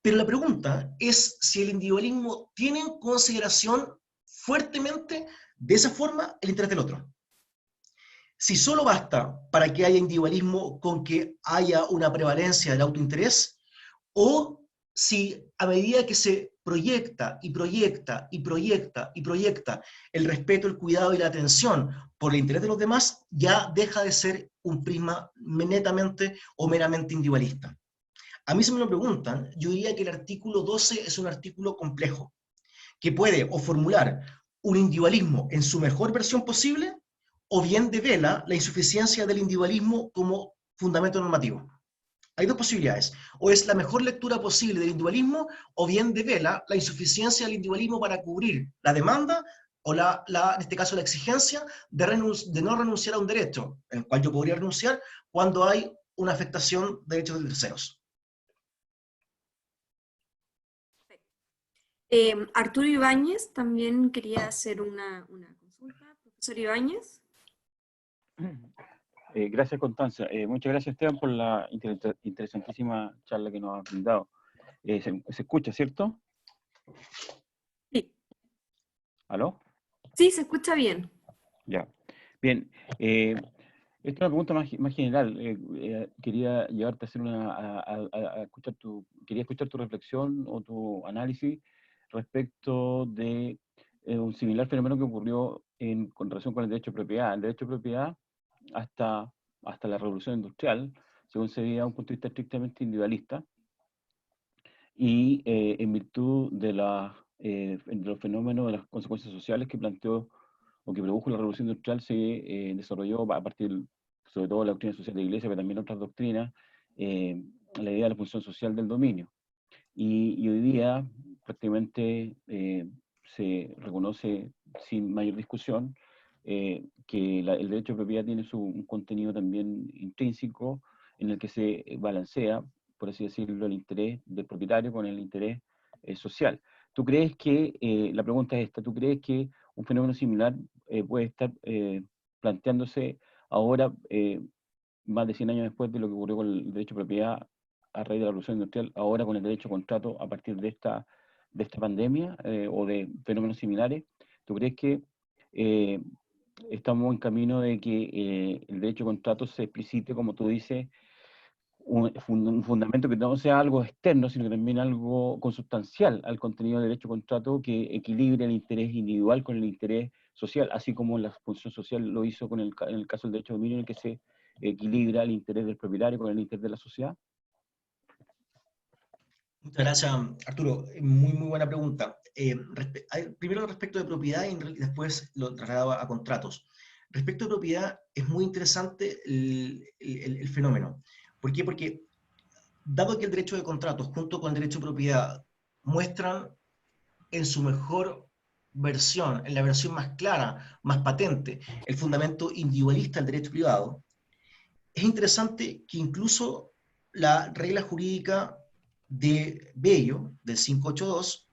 Pero la pregunta es si el individualismo tiene en consideración fuertemente de esa forma el interés del otro. Si solo basta para que haya individualismo con que haya una prevalencia del autointerés, o si a medida que se proyecta y proyecta y proyecta y proyecta el respeto, el cuidado y la atención por el interés de los demás, ya deja de ser un prisma netamente o meramente individualista. A mí se me lo preguntan, yo diría que el artículo 12 es un artículo complejo, que puede o formular un individualismo en su mejor versión posible, o bien devela la insuficiencia del individualismo como fundamento normativo. Hay dos posibilidades: o es la mejor lectura posible del individualismo, o bien devela la insuficiencia del individualismo para cubrir la demanda o en este caso la exigencia de no renunciar a un derecho, en el cual yo podría renunciar cuando hay una afectación de derechos de terceros. Arturo Ibáñez también quería hacer una consulta. Profesor Ibáñez. Gracias, Constanza. Muchas gracias, Esteban, por la interesantísima charla que nos ha brindado. ¿Se escucha, cierto? Sí. ¿Aló? Sí, se escucha bien. Ya. Bien. Esta es una pregunta más general. Quería llevarte a hacer quería escuchar tu reflexión o tu análisis respecto de un similar fenómeno que ocurrió con relación con el derecho de propiedad. El derecho de propiedad, hasta la revolución industrial, según se veía desde un punto de vista estrictamente individualista, y en virtud de los fenómenos, de las consecuencias sociales que planteó o que produjo la revolución industrial, se desarrolló a partir, sobre todo, de la doctrina social de la Iglesia, pero también otras doctrinas, la idea de la función social del dominio. Y hoy día prácticamente se reconoce sin mayor discusión que el derecho de propiedad tiene un contenido también intrínseco en el que se balancea, por así decirlo, el interés del propietario con el interés social. ¿Tú crees que, la pregunta es esta, ¿tú crees que un fenómeno similar puede estar planteándose ahora, más de 100 años después de lo que ocurrió con el derecho de propiedad a raíz de la revolución industrial, ahora con el derecho a contrato a partir de esta pandemia o de fenómenos similares? ¿Tú crees que estamos en camino de que el derecho a contrato se explicite, como tú dices, un fundamento que no sea algo externo, sino que también algo consustancial al contenido del derecho a contrato, que equilibre el interés individual con el interés social, así como la función social lo hizo en el caso del derecho de dominio, en el que se equilibra el interés del propietario con el interés de la sociedad? Muchas gracias, Arturo. Muy, muy buena pregunta. Primero respecto de propiedad y después lo trasladaba a contratos. Respecto de propiedad, es muy interesante el fenómeno. ¿Por qué? Porque dado que el derecho de contratos junto con el derecho de propiedad muestran en su mejor versión, en la versión más clara, más patente, el fundamento individualista del derecho privado, es interesante que incluso la regla jurídica de Bello, del 582,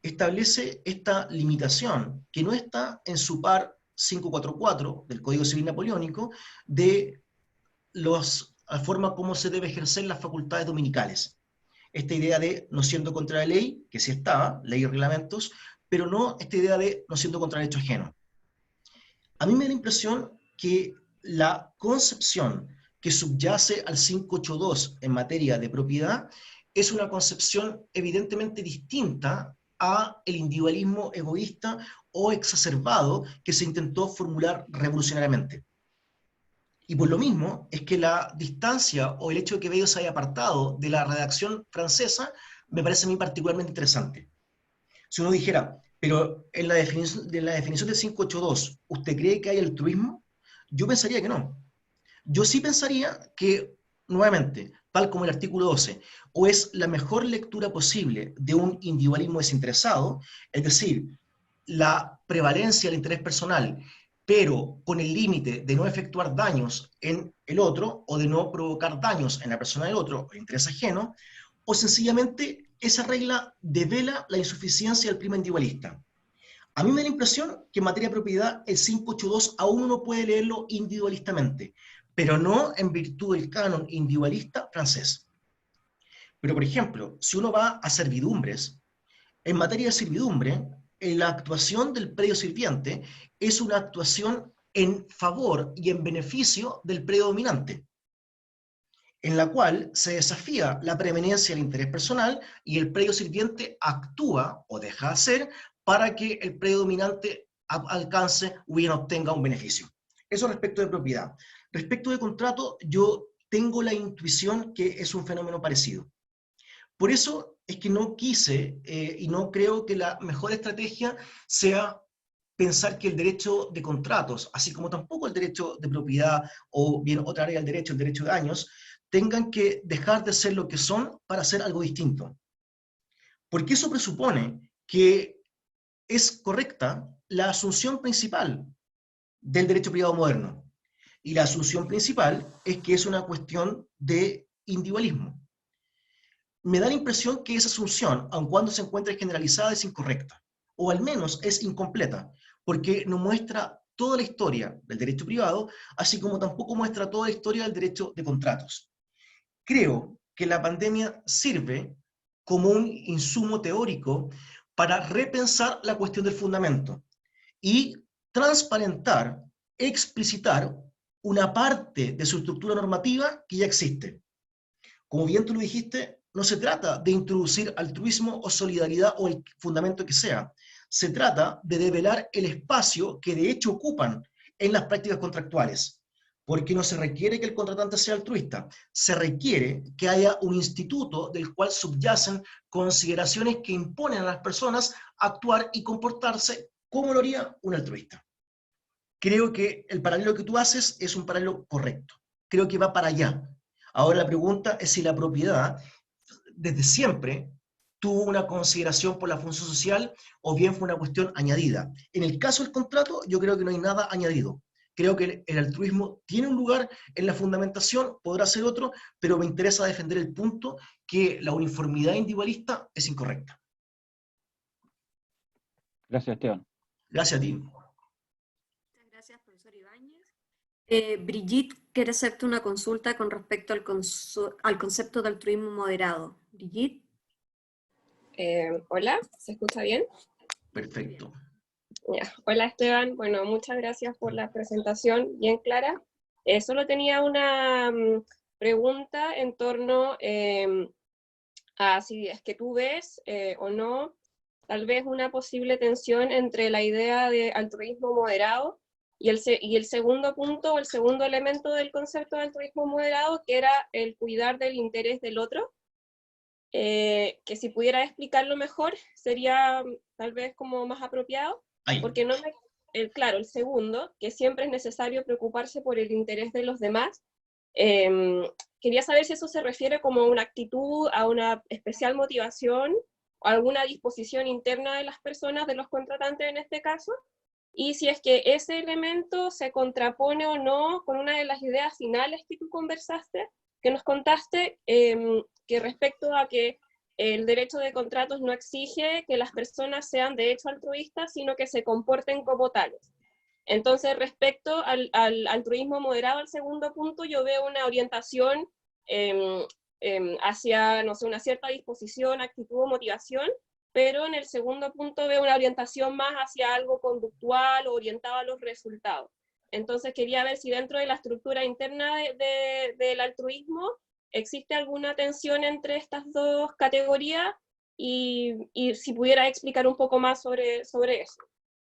establece esta limitación, que no está en su par 544 del Código Civil Napoleónico, de la forma como se debe ejercer las facultades dominicales. Esta idea de no siendo contra la ley, que sí estaba, ley y reglamentos, pero no esta idea de no siendo contra el derecho ajeno. A mí me da la impresión que la concepción que subyace al 582 en materia de propiedad es una concepción evidentemente distinta a el individualismo egoísta o exacerbado que se intentó formular revolucionariamente. Y por lo mismo es que la distancia o el hecho de que Bello se haya apartado de la redacción francesa me parece a mí particularmente interesante. Si uno dijera, pero en la definición del 582, ¿usted cree que hay altruismo? Yo pensaría que no. Yo sí pensaría que, nuevamente, tal como el artículo 12, o es la mejor lectura posible de un individualismo desinteresado, es decir, la prevalencia del interés personal, pero con el límite de no efectuar daños en el otro o de no provocar daños en la persona del otro, el interés ajeno, o sencillamente esa regla devela la insuficiencia del prima individualista. A mí me da la impresión que en materia de propiedad el 582 aún uno puede leerlo individualistamente, pero no en virtud del canon individualista francés. Pero, por ejemplo, si uno va a servidumbres, en materia de servidumbre, la actuación del predio sirviente es una actuación en favor y en beneficio del predio dominante, en la cual se desafía la preeminencia del interés personal y el predio sirviente actúa o deja de hacer para que el predio dominante alcance o bien obtenga un beneficio. Eso respecto de propiedad. Respecto de contrato, yo tengo la intuición que es un fenómeno parecido. Por eso es que no quise y no creo que la mejor estrategia sea pensar que el derecho de contratos, así como tampoco el derecho de propiedad o bien otra área del derecho, el derecho de daños, tengan que dejar de ser lo que son para ser algo distinto. Porque eso presupone que es correcta la asunción principal del derecho privado moderno. Y la asunción principal es que es una cuestión de individualismo. Me da la impresión que esa asunción, aun cuando se encuentre generalizada, es incorrecta, o al menos es incompleta, porque no muestra toda la historia del derecho privado, así como tampoco muestra toda la historia del derecho de contratos. Creo que la pandemia sirve como un insumo teórico para repensar la cuestión del fundamento y transparentar, explicitar una parte de su estructura normativa que ya existe. Como bien tú lo dijiste, no se trata de introducir altruismo o solidaridad o el fundamento que sea. Se trata de develar el espacio que de hecho ocupan en las prácticas contractuales. Porque no se requiere que el contratante sea altruista, se requiere que haya un instituto del cual subyacen consideraciones que imponen a las personas actuar y comportarse como lo haría un altruista. Creo que el paralelo que tú haces es un paralelo correcto. Creo que va para allá. Ahora la pregunta es si la propiedad, desde siempre, tuvo una consideración por la función social o bien fue una cuestión añadida. En el caso del contrato, yo creo que no hay nada añadido. Creo que el altruismo tiene un lugar en la fundamentación, podrá ser otro, pero me interesa defender el punto que la uniformidad individualista es incorrecta. Gracias, Esteban. Gracias a ti. Muchas gracias, profesor Ibáñez. Brigitte quiere hacerte una consulta con respecto al concepto de altruismo moderado. Brigitte. Hola, ¿se escucha bien? Perfecto. Ya. Hola Esteban, bueno, muchas gracias por la presentación bien clara. Solo tenía una pregunta en torno a si es que tú ves o no, tal vez una posible tensión entre la idea de altruismo moderado y el segundo punto, o el segundo elemento del concepto de altruismo moderado, que era el cuidar del interés del otro. Que si pudiera explicarlo mejor sería tal vez como más apropiado, Ahí. porque no me, claro, el segundo, que siempre es necesario preocuparse por el interés de los demás, quería saber si eso se refiere como a una actitud, a una especial motivación, o alguna disposición interna de las personas, de los contratantes en este caso, y si es que ese elemento se contrapone o no con una de las ideas finales que tú conversaste, que nos contaste, que respecto a que el derecho de contratos no exige que las personas sean de hecho altruistas, sino que se comporten como tales. Entonces, respecto al altruismo moderado, al segundo punto, yo veo una orientación hacia, no sé, una cierta disposición, actitud o motivación pero en el segundo punto veo una orientación más hacia algo conductual o orientado a los resultados. Entonces quería ver si dentro de la estructura interna del altruismo existe alguna tensión entre estas dos categorías y si pudiera explicar un poco más sobre eso.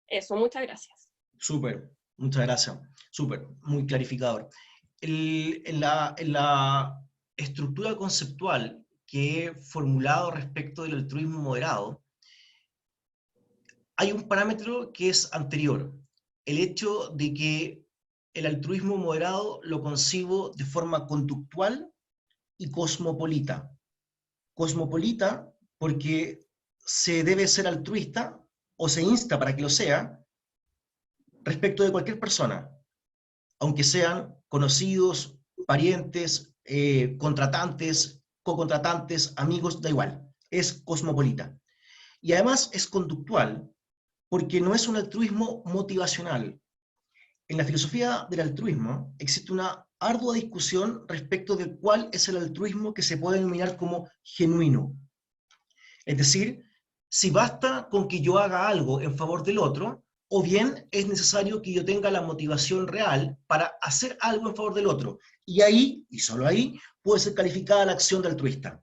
Eso, muchas gracias. Súper, muchas gracias. Súper, muy clarificador. En la estructura conceptual que he formulado respecto del altruismo moderado, hay un parámetro que es anterior, el hecho de que el altruismo moderado lo concibo de forma conductual y cosmopolita. Cosmopolita porque se debe ser altruista o se insta para que lo sea respecto de cualquier persona, aunque sean conocidos, parientes, contratantes, cocontratantes, amigos, da igual, es cosmopolita. Y además es conductual porque no es un altruismo motivacional. En la filosofía del altruismo existe una ardua discusión respecto de cuál es el altruismo que se puede denominar como genuino. Es decir, si basta con que yo haga algo en favor del otro, o bien es necesario que yo tenga la motivación real para hacer algo en favor del otro. Y ahí, y solo ahí, puede ser calificada la acción de altruista.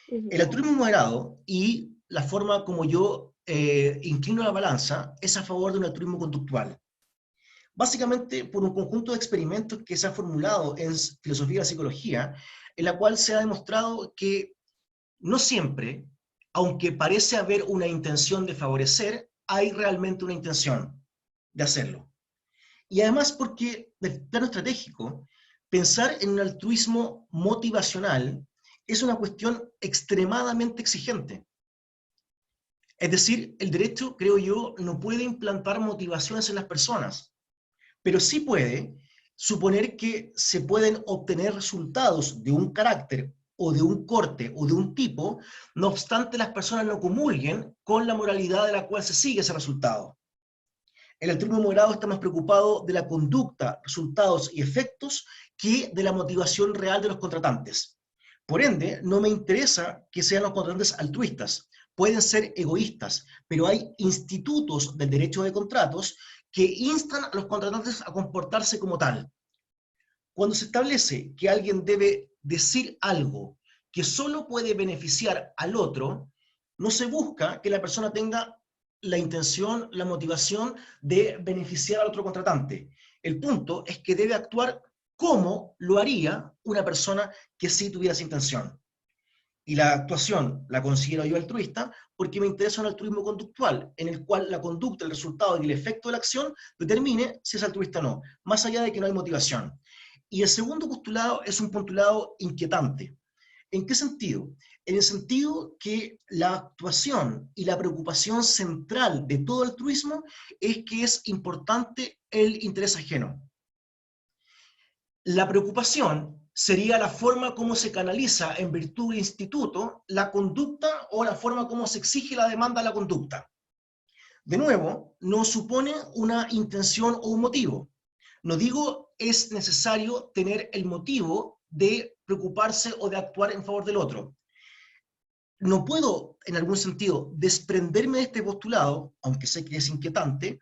El altruismo moderado y la forma como yo inclino la balanza es a favor de un altruismo conductual. Básicamente por un conjunto de experimentos que se ha formulado en filosofía y la psicología, en la cual se ha demostrado que no siempre, aunque parece haber una intención de favorecer, hay realmente una intención de hacerlo. Y además porque, del plano estratégico, pensar en un altruismo motivacional es una cuestión extremadamente exigente. Es decir, el derecho, creo yo, no puede implantar motivaciones en las personas, pero sí puede suponer que se pueden obtener resultados de un carácter o de un corte o de un tipo, no obstante las personas no comulguen con la moralidad de la cual se sigue ese resultado. El altruismo moderado está más preocupado de la conducta, resultados y efectos que de la motivación real de los contratantes. Por ende, no me interesa que sean los contratantes altruistas. Pueden ser egoístas, pero hay institutos del derecho de contratos que instan a los contratantes a comportarse como tal. Cuando se establece que alguien debe decir algo que solo puede beneficiar al otro, no se busca que la persona tenga la intención, la motivación de beneficiar al otro contratante. El punto es que debe actuar como lo haría una persona que sí tuviera esa intención. Y la actuación la considero yo altruista porque me interesa un altruismo conductual, en el cual la conducta, el resultado y el efecto de la acción determine si es altruista o no, más allá de que no hay motivación. Y el segundo postulado es un postulado inquietante. ¿En qué sentido? En el sentido que la actuación y la preocupación central de todo altruismo es que es importante el interés ajeno. La preocupación sería la forma como se canaliza en virtud del instituto la conducta o la forma como se exige la demanda de la conducta. De nuevo, no supone una intención o un motivo. No digo es necesario tener el motivo de preocuparse o de actuar en favor del otro. No puedo, en algún sentido, desprenderme de este postulado, aunque sé que es inquietante,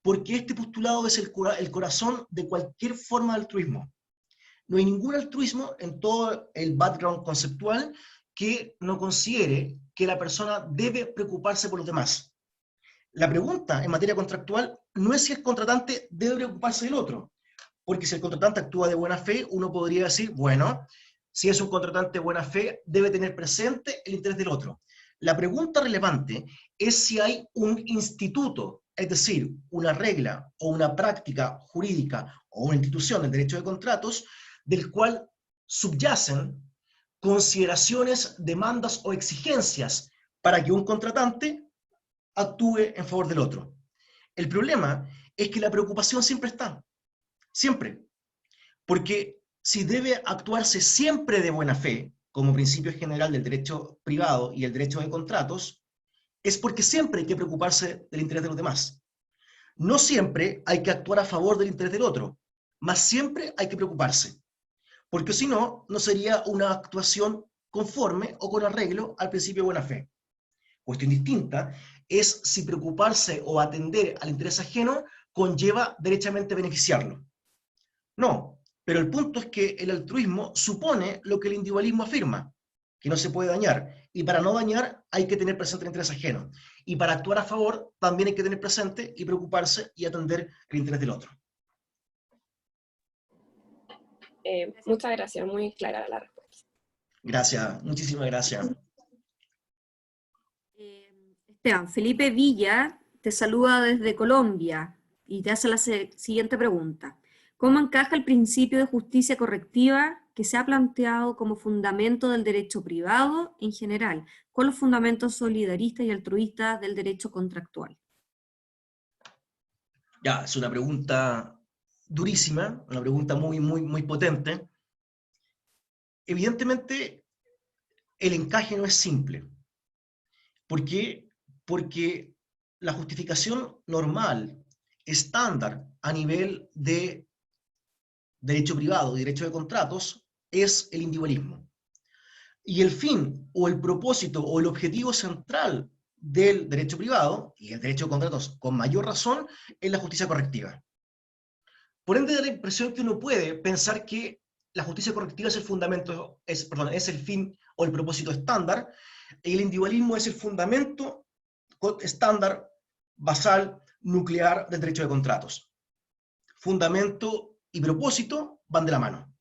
porque este postulado es el corazón de cualquier forma de altruismo. No hay ningún altruismo en todo el background conceptual que no considere que la persona debe preocuparse por los demás. La pregunta en materia contractual no es si el contratante debe preocuparse del otro, porque si el contratante actúa de buena fe, uno podría decir, bueno, si es un contratante de buena fe, debe tener presente el interés del otro. La pregunta relevante es si hay un instituto, es decir, una regla o una práctica jurídica o una institución del derecho de contratos, del cual subyacen consideraciones, demandas o exigencias para que un contratante actúe en favor del otro. El problema es que la preocupación siempre está, siempre, porque si debe actuarse siempre de buena fe, como principio general del derecho privado y el derecho de contratos, es porque siempre hay que preocuparse del interés de los demás. No siempre hay que actuar a favor del interés del otro, mas siempre hay que preocuparse, porque si no, no sería una actuación conforme o con arreglo al principio de buena fe. Cuestión distinta es si preocuparse o atender al interés ajeno conlleva derechamente beneficiarlo. No, pero el punto es que el altruismo supone lo que el individualismo afirma, que no se puede dañar, y para no dañar hay que tener presente el interés ajeno, y para actuar a favor también hay que tener presente y preocuparse y atender el interés del otro. Muchas gracias, muy clara la respuesta. Gracias, muchísimas gracias. Esteban, Felipe Villa te saluda desde Colombia y te hace la siguiente pregunta. ¿Cómo encaja el principio de justicia correctiva que se ha planteado como fundamento del derecho privado en general con los fundamentos solidaristas y altruistas del derecho contractual? Ya, es una pregunta durísima, una pregunta muy potente. Evidentemente, el encaje no es simple. ¿Por qué? Porque la justificación normal, estándar a nivel de derecho privado y derecho de contratos, es el individualismo. Y el fin o el propósito o el objetivo central del derecho privado y el derecho de contratos con mayor razón es la justicia correctiva. Por ende, da la impresión que uno puede pensar que la justicia correctiva es el fundamento, es el fin o el propósito estándar, y el individualismo es el fundamento estándar, basal, nuclear del derecho de contratos. Fundamento y propósito van de la mano.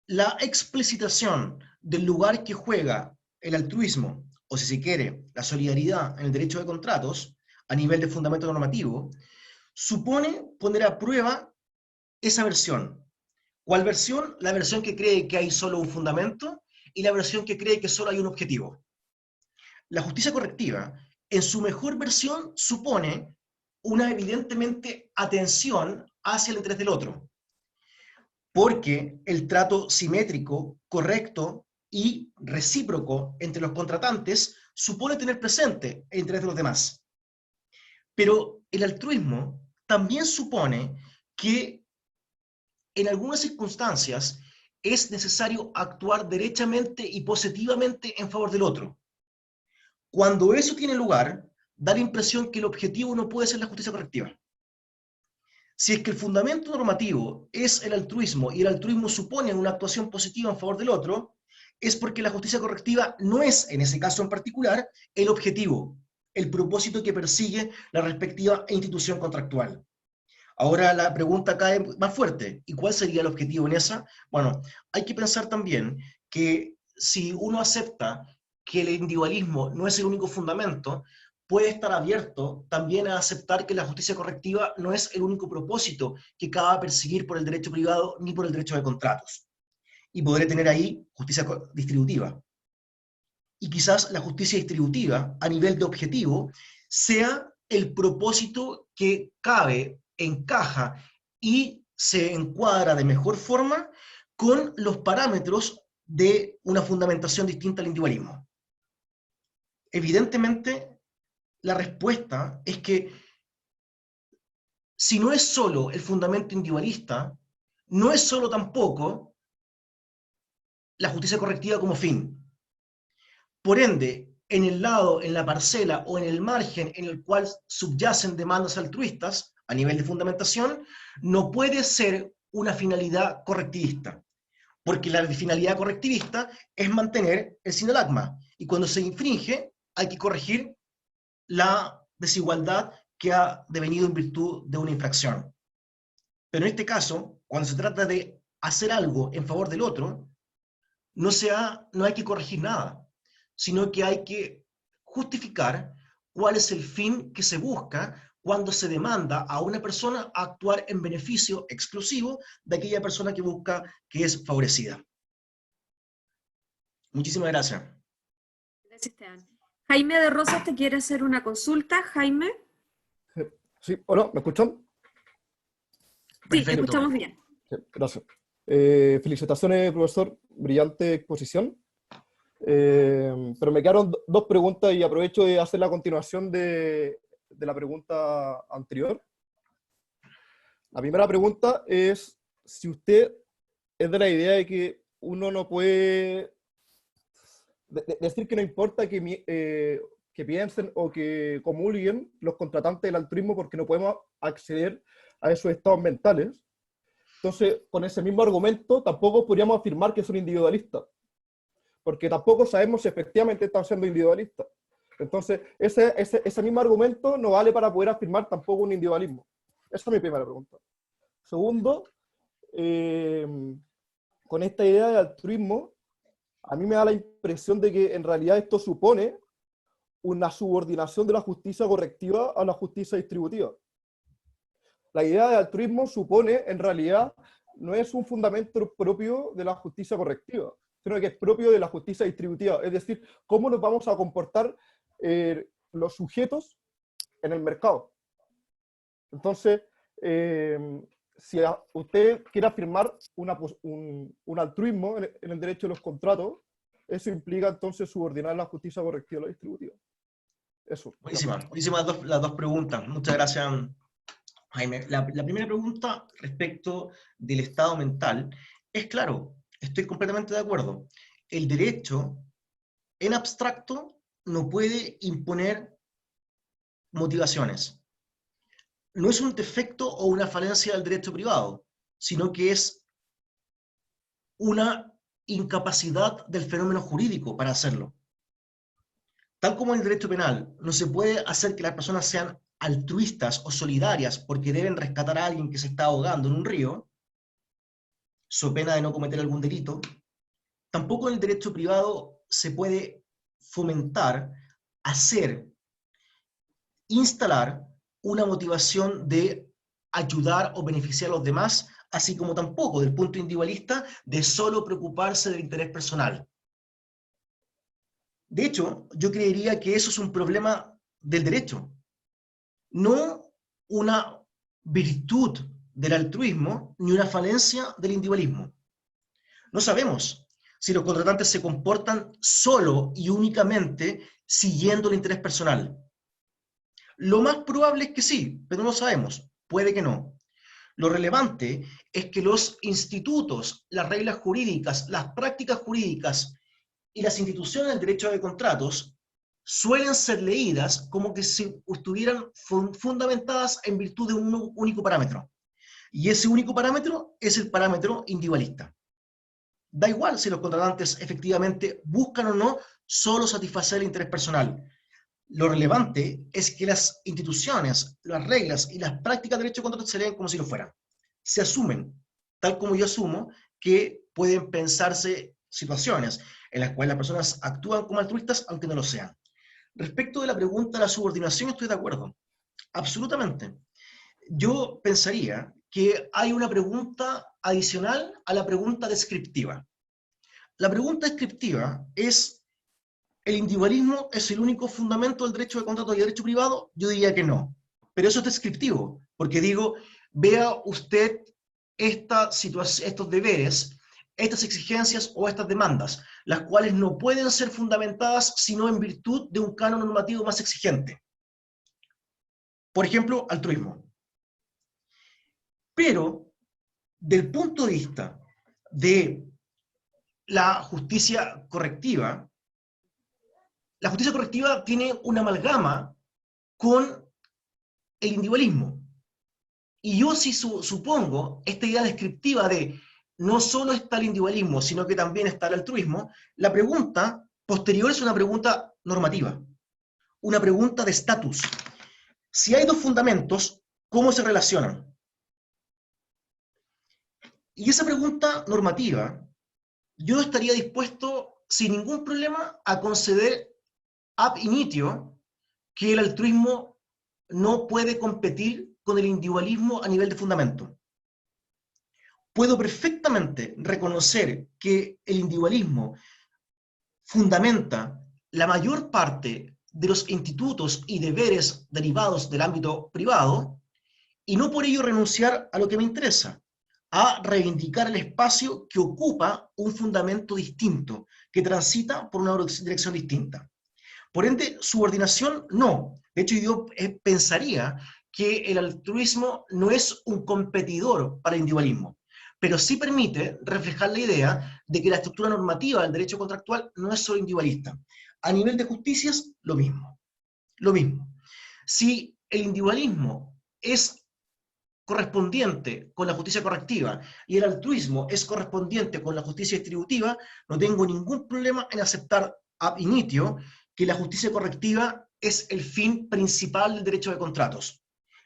La explicitación del lugar que juega el altruismo, o si se quiere, la solidaridad en el derecho de contratos, a nivel de fundamento normativo, supone poner a prueba esa versión. ¿Cuál versión? La versión que cree que hay solo un fundamento y la versión que cree que solo hay un objetivo. La justicia correctiva, en su mejor versión, supone una evidentemente atención hacia el interés del otro, porque el trato simétrico, correcto y recíproco entre los contratantes supone tener presente el interés de los demás. Pero el altruismo también supone que en algunas circunstancias es necesario actuar derechamente y positivamente en favor del otro. Cuando eso tiene lugar, da la impresión que el objetivo no puede ser la justicia correctiva. Si es que el fundamento normativo es el altruismo y el altruismo supone una actuación positiva en favor del otro, es porque la justicia correctiva no es, en ese caso en particular, el objetivo, el propósito que persigue la respectiva institución contractual. Ahora la pregunta cae más fuerte. ¿Y cuál sería el objetivo en esa? Bueno, hay que pensar también que si uno acepta que el individualismo no es el único fundamento, puede estar abierto también a aceptar que la justicia correctiva no es el único propósito que cabe perseguir por el derecho privado ni por el derecho de contratos. Y podré tener ahí justicia distributiva. Y quizás la justicia distributiva, a nivel de objetivo, sea el propósito que cabe, encaja y se encuadra de mejor forma con los parámetros de una fundamentación distinta al individualismo. Evidentemente, la respuesta es que si no es solo el fundamento individualista, no es solo tampoco la justicia correctiva como fin. Por ende, en el lado, en la parcela o en el margen en el cual subyacen demandas altruistas a nivel de fundamentación, no puede ser una finalidad correctivista, porque la finalidad correctivista es mantener el sinalagma, y cuando se infringe hay que corregir la desigualdad que ha devenido en virtud de una infracción. Pero en este caso, cuando se trata de hacer algo en favor del otro, no hay que corregir nada, sino que hay que justificar cuál es el fin que se busca cuando se demanda a una persona a actuar en beneficio exclusivo de aquella persona que busca que es favorecida. Muchísimas gracias. Gracias, Esteban. Jaime de Rosas te quiere hacer una consulta. Jaime. Sí, hola, ¿me escuchan? Sí, te escuchamos bien. Sí, gracias. Felicitaciones, profesor, brillante exposición. Pero me quedaron dos preguntas y aprovecho de hacer la continuación de la pregunta anterior. La primera pregunta es si usted es de la idea de que uno no puede decir que no importa que piensen o que comulguen los contratantes del altruismo porque no podemos acceder a esos estados mentales. Entonces, con ese mismo argumento, tampoco podríamos afirmar que son individualistas, porque tampoco sabemos si efectivamente están siendo individualistas. Entonces, ese mismo argumento no vale para poder afirmar tampoco un individualismo. Esa es mi primera pregunta. Segundo, con esta idea de altruismo, a mí me da la impresión de que en realidad esto supone una subordinación de la justicia correctiva a la justicia distributiva. La idea de altruismo supone, en realidad, no es un fundamento propio de la justicia correctiva, sino que es propio de la justicia distributiva. Es decir, cómo nos vamos a comportar los sujetos en el mercado. Entonces, si usted quiere afirmar un altruismo en el derecho de los contratos, eso implica entonces subordinar la justicia correctiva a la distributiva. Eso. Buenísimas las dos preguntas. Muchas gracias, Jaime. La primera pregunta respecto del estado mental es claro, estoy completamente de acuerdo. El derecho, en abstracto, no puede imponer motivaciones. No es un defecto o una falencia del derecho privado, sino que es una incapacidad del fenómeno jurídico para hacerlo. Tal como en el derecho penal, no se puede hacer que las personas sean altruistas o solidarias porque deben rescatar a alguien que se está ahogando en un río, so pena de no cometer algún delito. Tampoco en el derecho privado se puede fomentar, hacer, instalar una motivación de ayudar o beneficiar a los demás, así como tampoco, del punto individualista, de solo preocuparse del interés personal. De hecho, yo creería que eso es un problema del derecho, no una virtud del altruismo, ni una falencia del individualismo. No sabemos si los contratantes se comportan solo y únicamente siguiendo el interés personal. Lo más probable es que sí, pero no lo sabemos, puede que no. Lo relevante es que los institutos, las reglas jurídicas, las prácticas jurídicas y las instituciones del derecho de contratos suelen ser leídas como que si estuvieran fundamentadas en virtud de un único parámetro. Y ese único parámetro es el parámetro individualista. Da igual si los contratantes efectivamente buscan o no solo satisfacer el interés personal. Lo relevante es que las instituciones, las reglas y las prácticas de derecho de contrato se leen como si lo fueran. Se asumen, tal como yo asumo, que pueden pensarse situaciones en las cuales las personas actúan como altruistas aunque no lo sean. Respecto de la pregunta de la subordinación, estoy de acuerdo. Absolutamente. Yo pensaría que hay una pregunta adicional a la pregunta descriptiva. La pregunta descriptiva es: ¿el individualismo es el único fundamento del derecho de contrato y derecho privado? Yo diría que no. Pero eso es descriptivo, porque digo, vea usted estos deberes, estas exigencias o estas demandas, las cuales no pueden ser fundamentadas sino en virtud de un canon normativo más exigente. Por ejemplo, altruismo. Pero, del punto de vista de la justicia correctiva tiene una amalgama con el individualismo. Y yo sí supongo esta idea descriptiva de no solo está el individualismo, sino que también está el altruismo. La pregunta posterior es una pregunta normativa, una pregunta de estatus. Si hay dos fundamentos, ¿cómo se relacionan? Y esa pregunta normativa, yo estaría dispuesto sin ningún problema a conceder ab initio que el altruismo no puede competir con el individualismo a nivel de fundamento. Puedo perfectamente reconocer que el individualismo fundamenta la mayor parte de los institutos y deberes derivados del ámbito privado y no por ello renunciar a lo que me interesa, a reivindicar el espacio que ocupa un fundamento distinto, que transita por una dirección distinta. Por ende, subordinación no. De hecho, yo pensaría que el altruismo no es un competidor para el individualismo. pero sí permite reflejar la idea de que la estructura normativa del derecho contractual no es solo individualista. A nivel de justicias, lo mismo. Lo mismo. Si el individualismo es correspondiente con la justicia correctiva y el altruismo es correspondiente con la justicia distributiva, no tengo ningún problema en aceptar ab initio que la justicia correctiva es el fin principal del derecho de contratos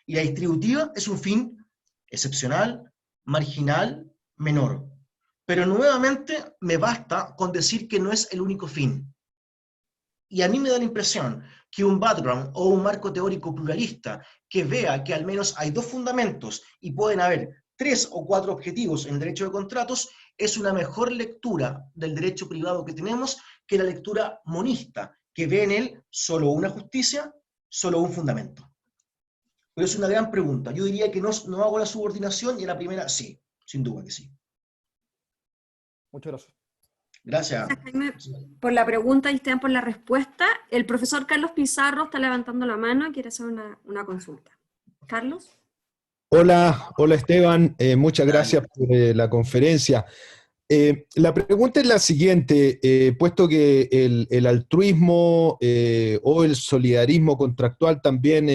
y la distributiva es un fin excepcional, marginal, menor. Pero nuevamente me basta con decir que no es el único fin. Y a mí me da la impresión que un background o un marco teórico pluralista que vea que al menos hay dos fundamentos y pueden haber 3 o 4 objetivos en el derecho de contratos es una mejor lectura del derecho privado que tenemos que la lectura monista, que ve en él solo una justicia, solo un fundamento. Pero es una gran pregunta. Yo diría que no hago la subordinación y a la primera sí, sin duda que sí. Muchas gracias. Gracias. Gracias, Jaime, por la pregunta y Esteban por la respuesta. El profesor Carlos Pizarro está levantando la mano y quiere hacer una consulta. Carlos. Hola Esteban, muchas gracias por la conferencia. La pregunta es la siguiente, puesto que el altruismo o el solidarismo contractual también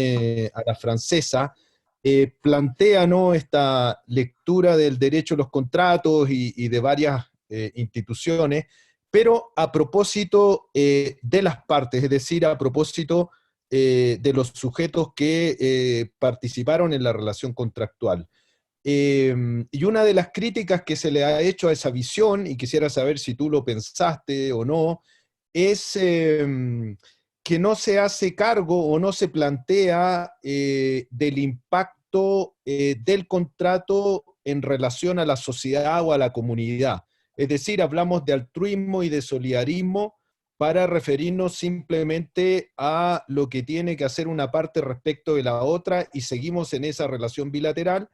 a la francesa plantea, ¿no?, esta lectura del derecho a los contratos y de varias instituciones, pero a propósito de las partes, es decir, a propósito de los sujetos que participaron en la relación contractual. Y una de las críticas que se le ha hecho a esa visión, y quisiera saber si tú lo pensaste o no, es que no se hace cargo o no se plantea del impacto del contrato en relación a la sociedad o a la comunidad. Es decir, hablamos de altruismo y de solidarismo para referirnos simplemente a lo que tiene que hacer una parte respecto de la otra y seguimos en esa relación bilateral,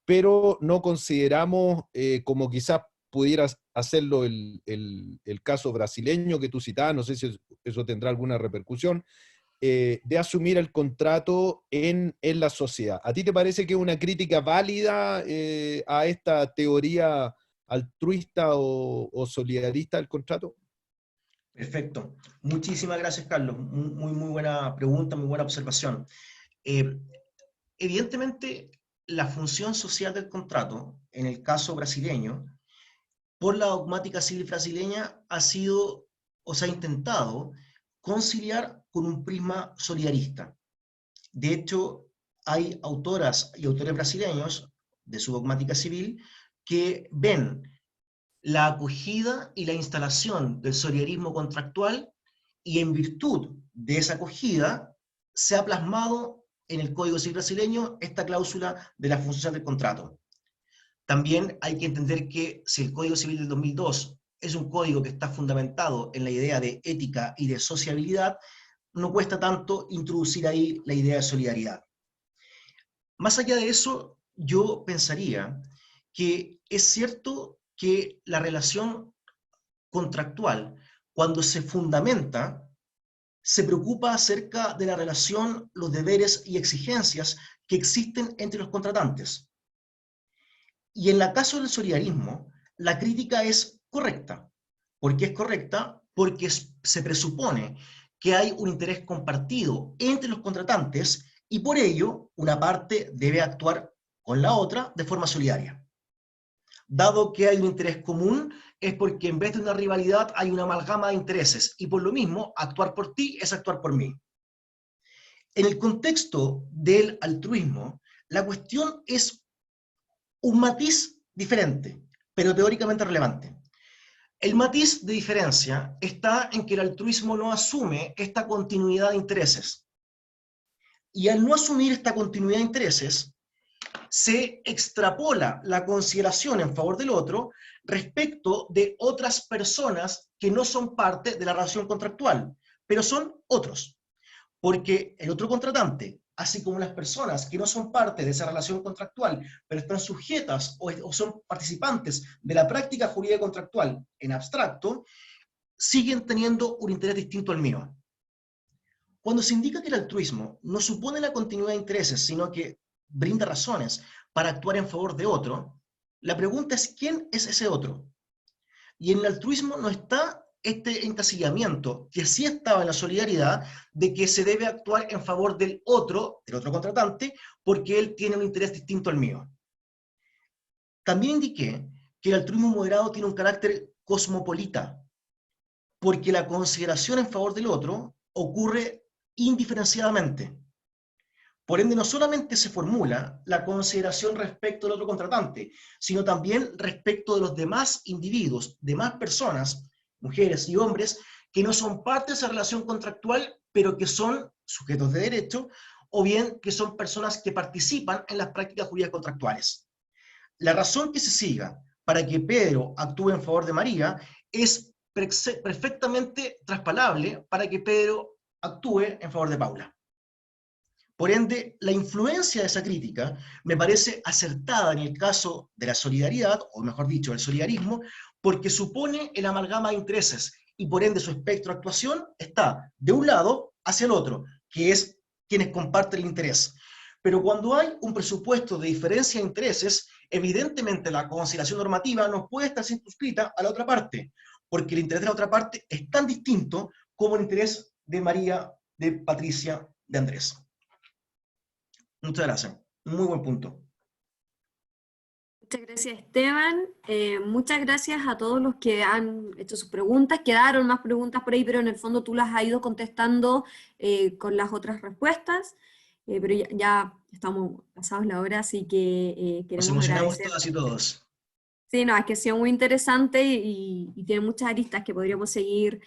pero no consideramos, como quizás pudieras hacerlo el caso brasileño que tú citabas, no sé si eso tendrá alguna repercusión, de asumir el contrato en la sociedad. ¿A ti te parece que es una crítica válida a esta teoría altruista o solidarista del contrato? Perfecto. Muchísimas gracias, Carlos. Muy buena pregunta, muy buena observación. Evidentemente, la función social del contrato, en el caso brasileño, por la dogmática civil brasileña, ha sido o se ha intentado conciliar con un prisma solidarista. De hecho, hay autoras y autores brasileños de su dogmática civil que ven la acogida y la instalación del solidarismo contractual y en virtud de esa acogida se ha plasmado en el Código Civil brasileño esta cláusula de la función del contrato. También hay que entender que si el Código Civil del 2002 es un código que está fundamentado en la idea de ética y de sociabilidad, no cuesta tanto introducir ahí la idea de solidaridad. Más allá de eso, yo pensaría que es cierto que la relación contractual, cuando se fundamenta, se preocupa acerca de la relación, los deberes y exigencias que existen entre los contratantes. Y en el caso del solidarismo, la crítica es correcta. ¿Por qué es correcta? Porque se presupone que hay un interés compartido entre los contratantes y por ello una parte debe actuar con la otra de forma solidaria. Dado que hay un interés común, es porque en vez de una rivalidad hay una amalgama de intereses y por lo mismo actuar por ti es actuar por mí. En el contexto del altruismo, la cuestión es un matiz diferente, pero teóricamente relevante. El matiz de diferencia está en que el altruismo no asume esta continuidad de intereses. Y al no asumir esta continuidad de intereses, se extrapola la consideración en favor del otro respecto de otras personas que no son parte de la relación contractual, pero son otros. Porque el otro contratante, así como las personas que no son parte de esa relación contractual, pero están sujetas o son participantes de la práctica jurídica contractual en abstracto, siguen teniendo un interés distinto al mío. Cuando se indica que el altruismo no supone la continuidad de intereses, sino que brinda razones para actuar en favor de otro, La pregunta es, ¿quién es ese otro? Y en el altruismo no está este encasillamiento, que sí estaba en la solidaridad, de que se debe actuar en favor del otro contratante, porque él tiene un interés distinto al mío. También indiqué que el altruismo moderado tiene un carácter cosmopolita, porque la consideración en favor del otro ocurre indiferenciadamente. Por ende, no solamente se formula la consideración respecto del otro contratante, sino también respecto de los demás individuos, demás personas, mujeres y hombres, que no son parte de esa relación contractual, pero que son sujetos de derecho, o bien que son personas que participan en las prácticas jurídicas contractuales. La razón que se siga para que Pedro actúe en favor de María es perfectamente traspalable para que Pedro actúe en favor de Paula. Por ende, la influencia de esa crítica me parece acertada en el caso de la solidaridad, o mejor dicho, del solidarismo, porque supone el amalgama de intereses, y por ende su espectro de actuación está de un lado hacia el otro, que es quienes comparten el interés. Pero cuando hay un presupuesto de diferencia de intereses, evidentemente la consideración normativa no puede estar circunscrita a la otra parte, porque el interés de la otra parte es tan distinto como el interés de María, de Patricia, de Andrés. Muchas gracias. Muy buen punto. Muchas gracias, Esteban. Muchas gracias a todos los que han hecho sus preguntas. Quedaron más preguntas por ahí, pero en el fondo tú las has ido contestando con las otras respuestas. Pero ya estamos pasados la hora, así que Nos queremos emocionamos agradecer. todas y todos. Sí, no, es que ha sido muy interesante y tiene muchas aristas que podríamos seguir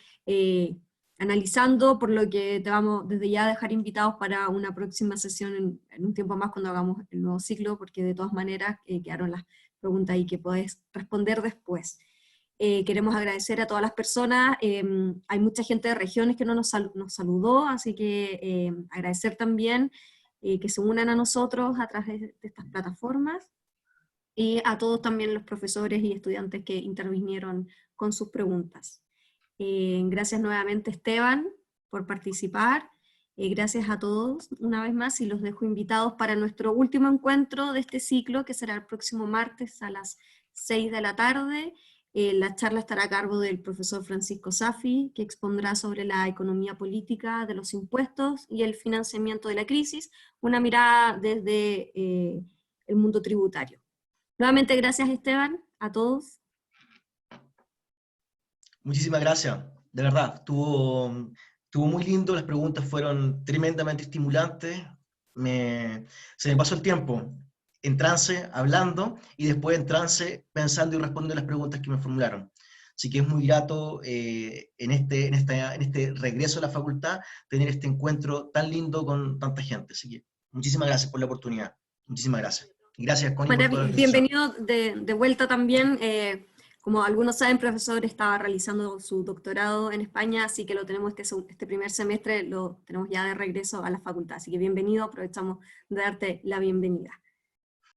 analizando, por lo que te vamos desde ya a dejar invitados para una próxima sesión en un tiempo más cuando hagamos el nuevo ciclo, porque de todas maneras quedaron las preguntas ahí que podés responder después. Queremos agradecer a todas las personas, hay mucha gente de regiones que no nos saludó, así que agradecer también que se unan a nosotros a través de estas plataformas, y a todos también los profesores y estudiantes que intervinieron con sus preguntas. Gracias nuevamente, Esteban, por participar. Gracias a todos una vez más, y los dejo invitados para nuestro último encuentro de este ciclo, que será el próximo martes a las 6 de la tarde. La charla estará a cargo del profesor Francisco Safi, que expondrá sobre la economía política de los impuestos y el financiamiento de la crisis, una mirada desde el mundo tributario. Nuevamente, gracias, Esteban, a todos. Muchísimas gracias. De verdad, estuvo muy lindo, las preguntas fueron tremendamente estimulantes. Se me pasó el tiempo en trance hablando y después en trance pensando y respondiendo las preguntas que me formularon. Así que es muy grato en este regreso a la facultad tener este encuentro tan lindo con tanta gente. Así que muchísimas gracias por la oportunidad. Muchísimas gracias. Y gracias, Connie, por toda la presentación. Bienvenido de vuelta también. Como algunos saben, profesor estaba realizando su doctorado en España, así que lo tenemos este primer semestre, lo tenemos ya de regreso a la facultad. Así que bienvenido, aprovechamos de darte la bienvenida.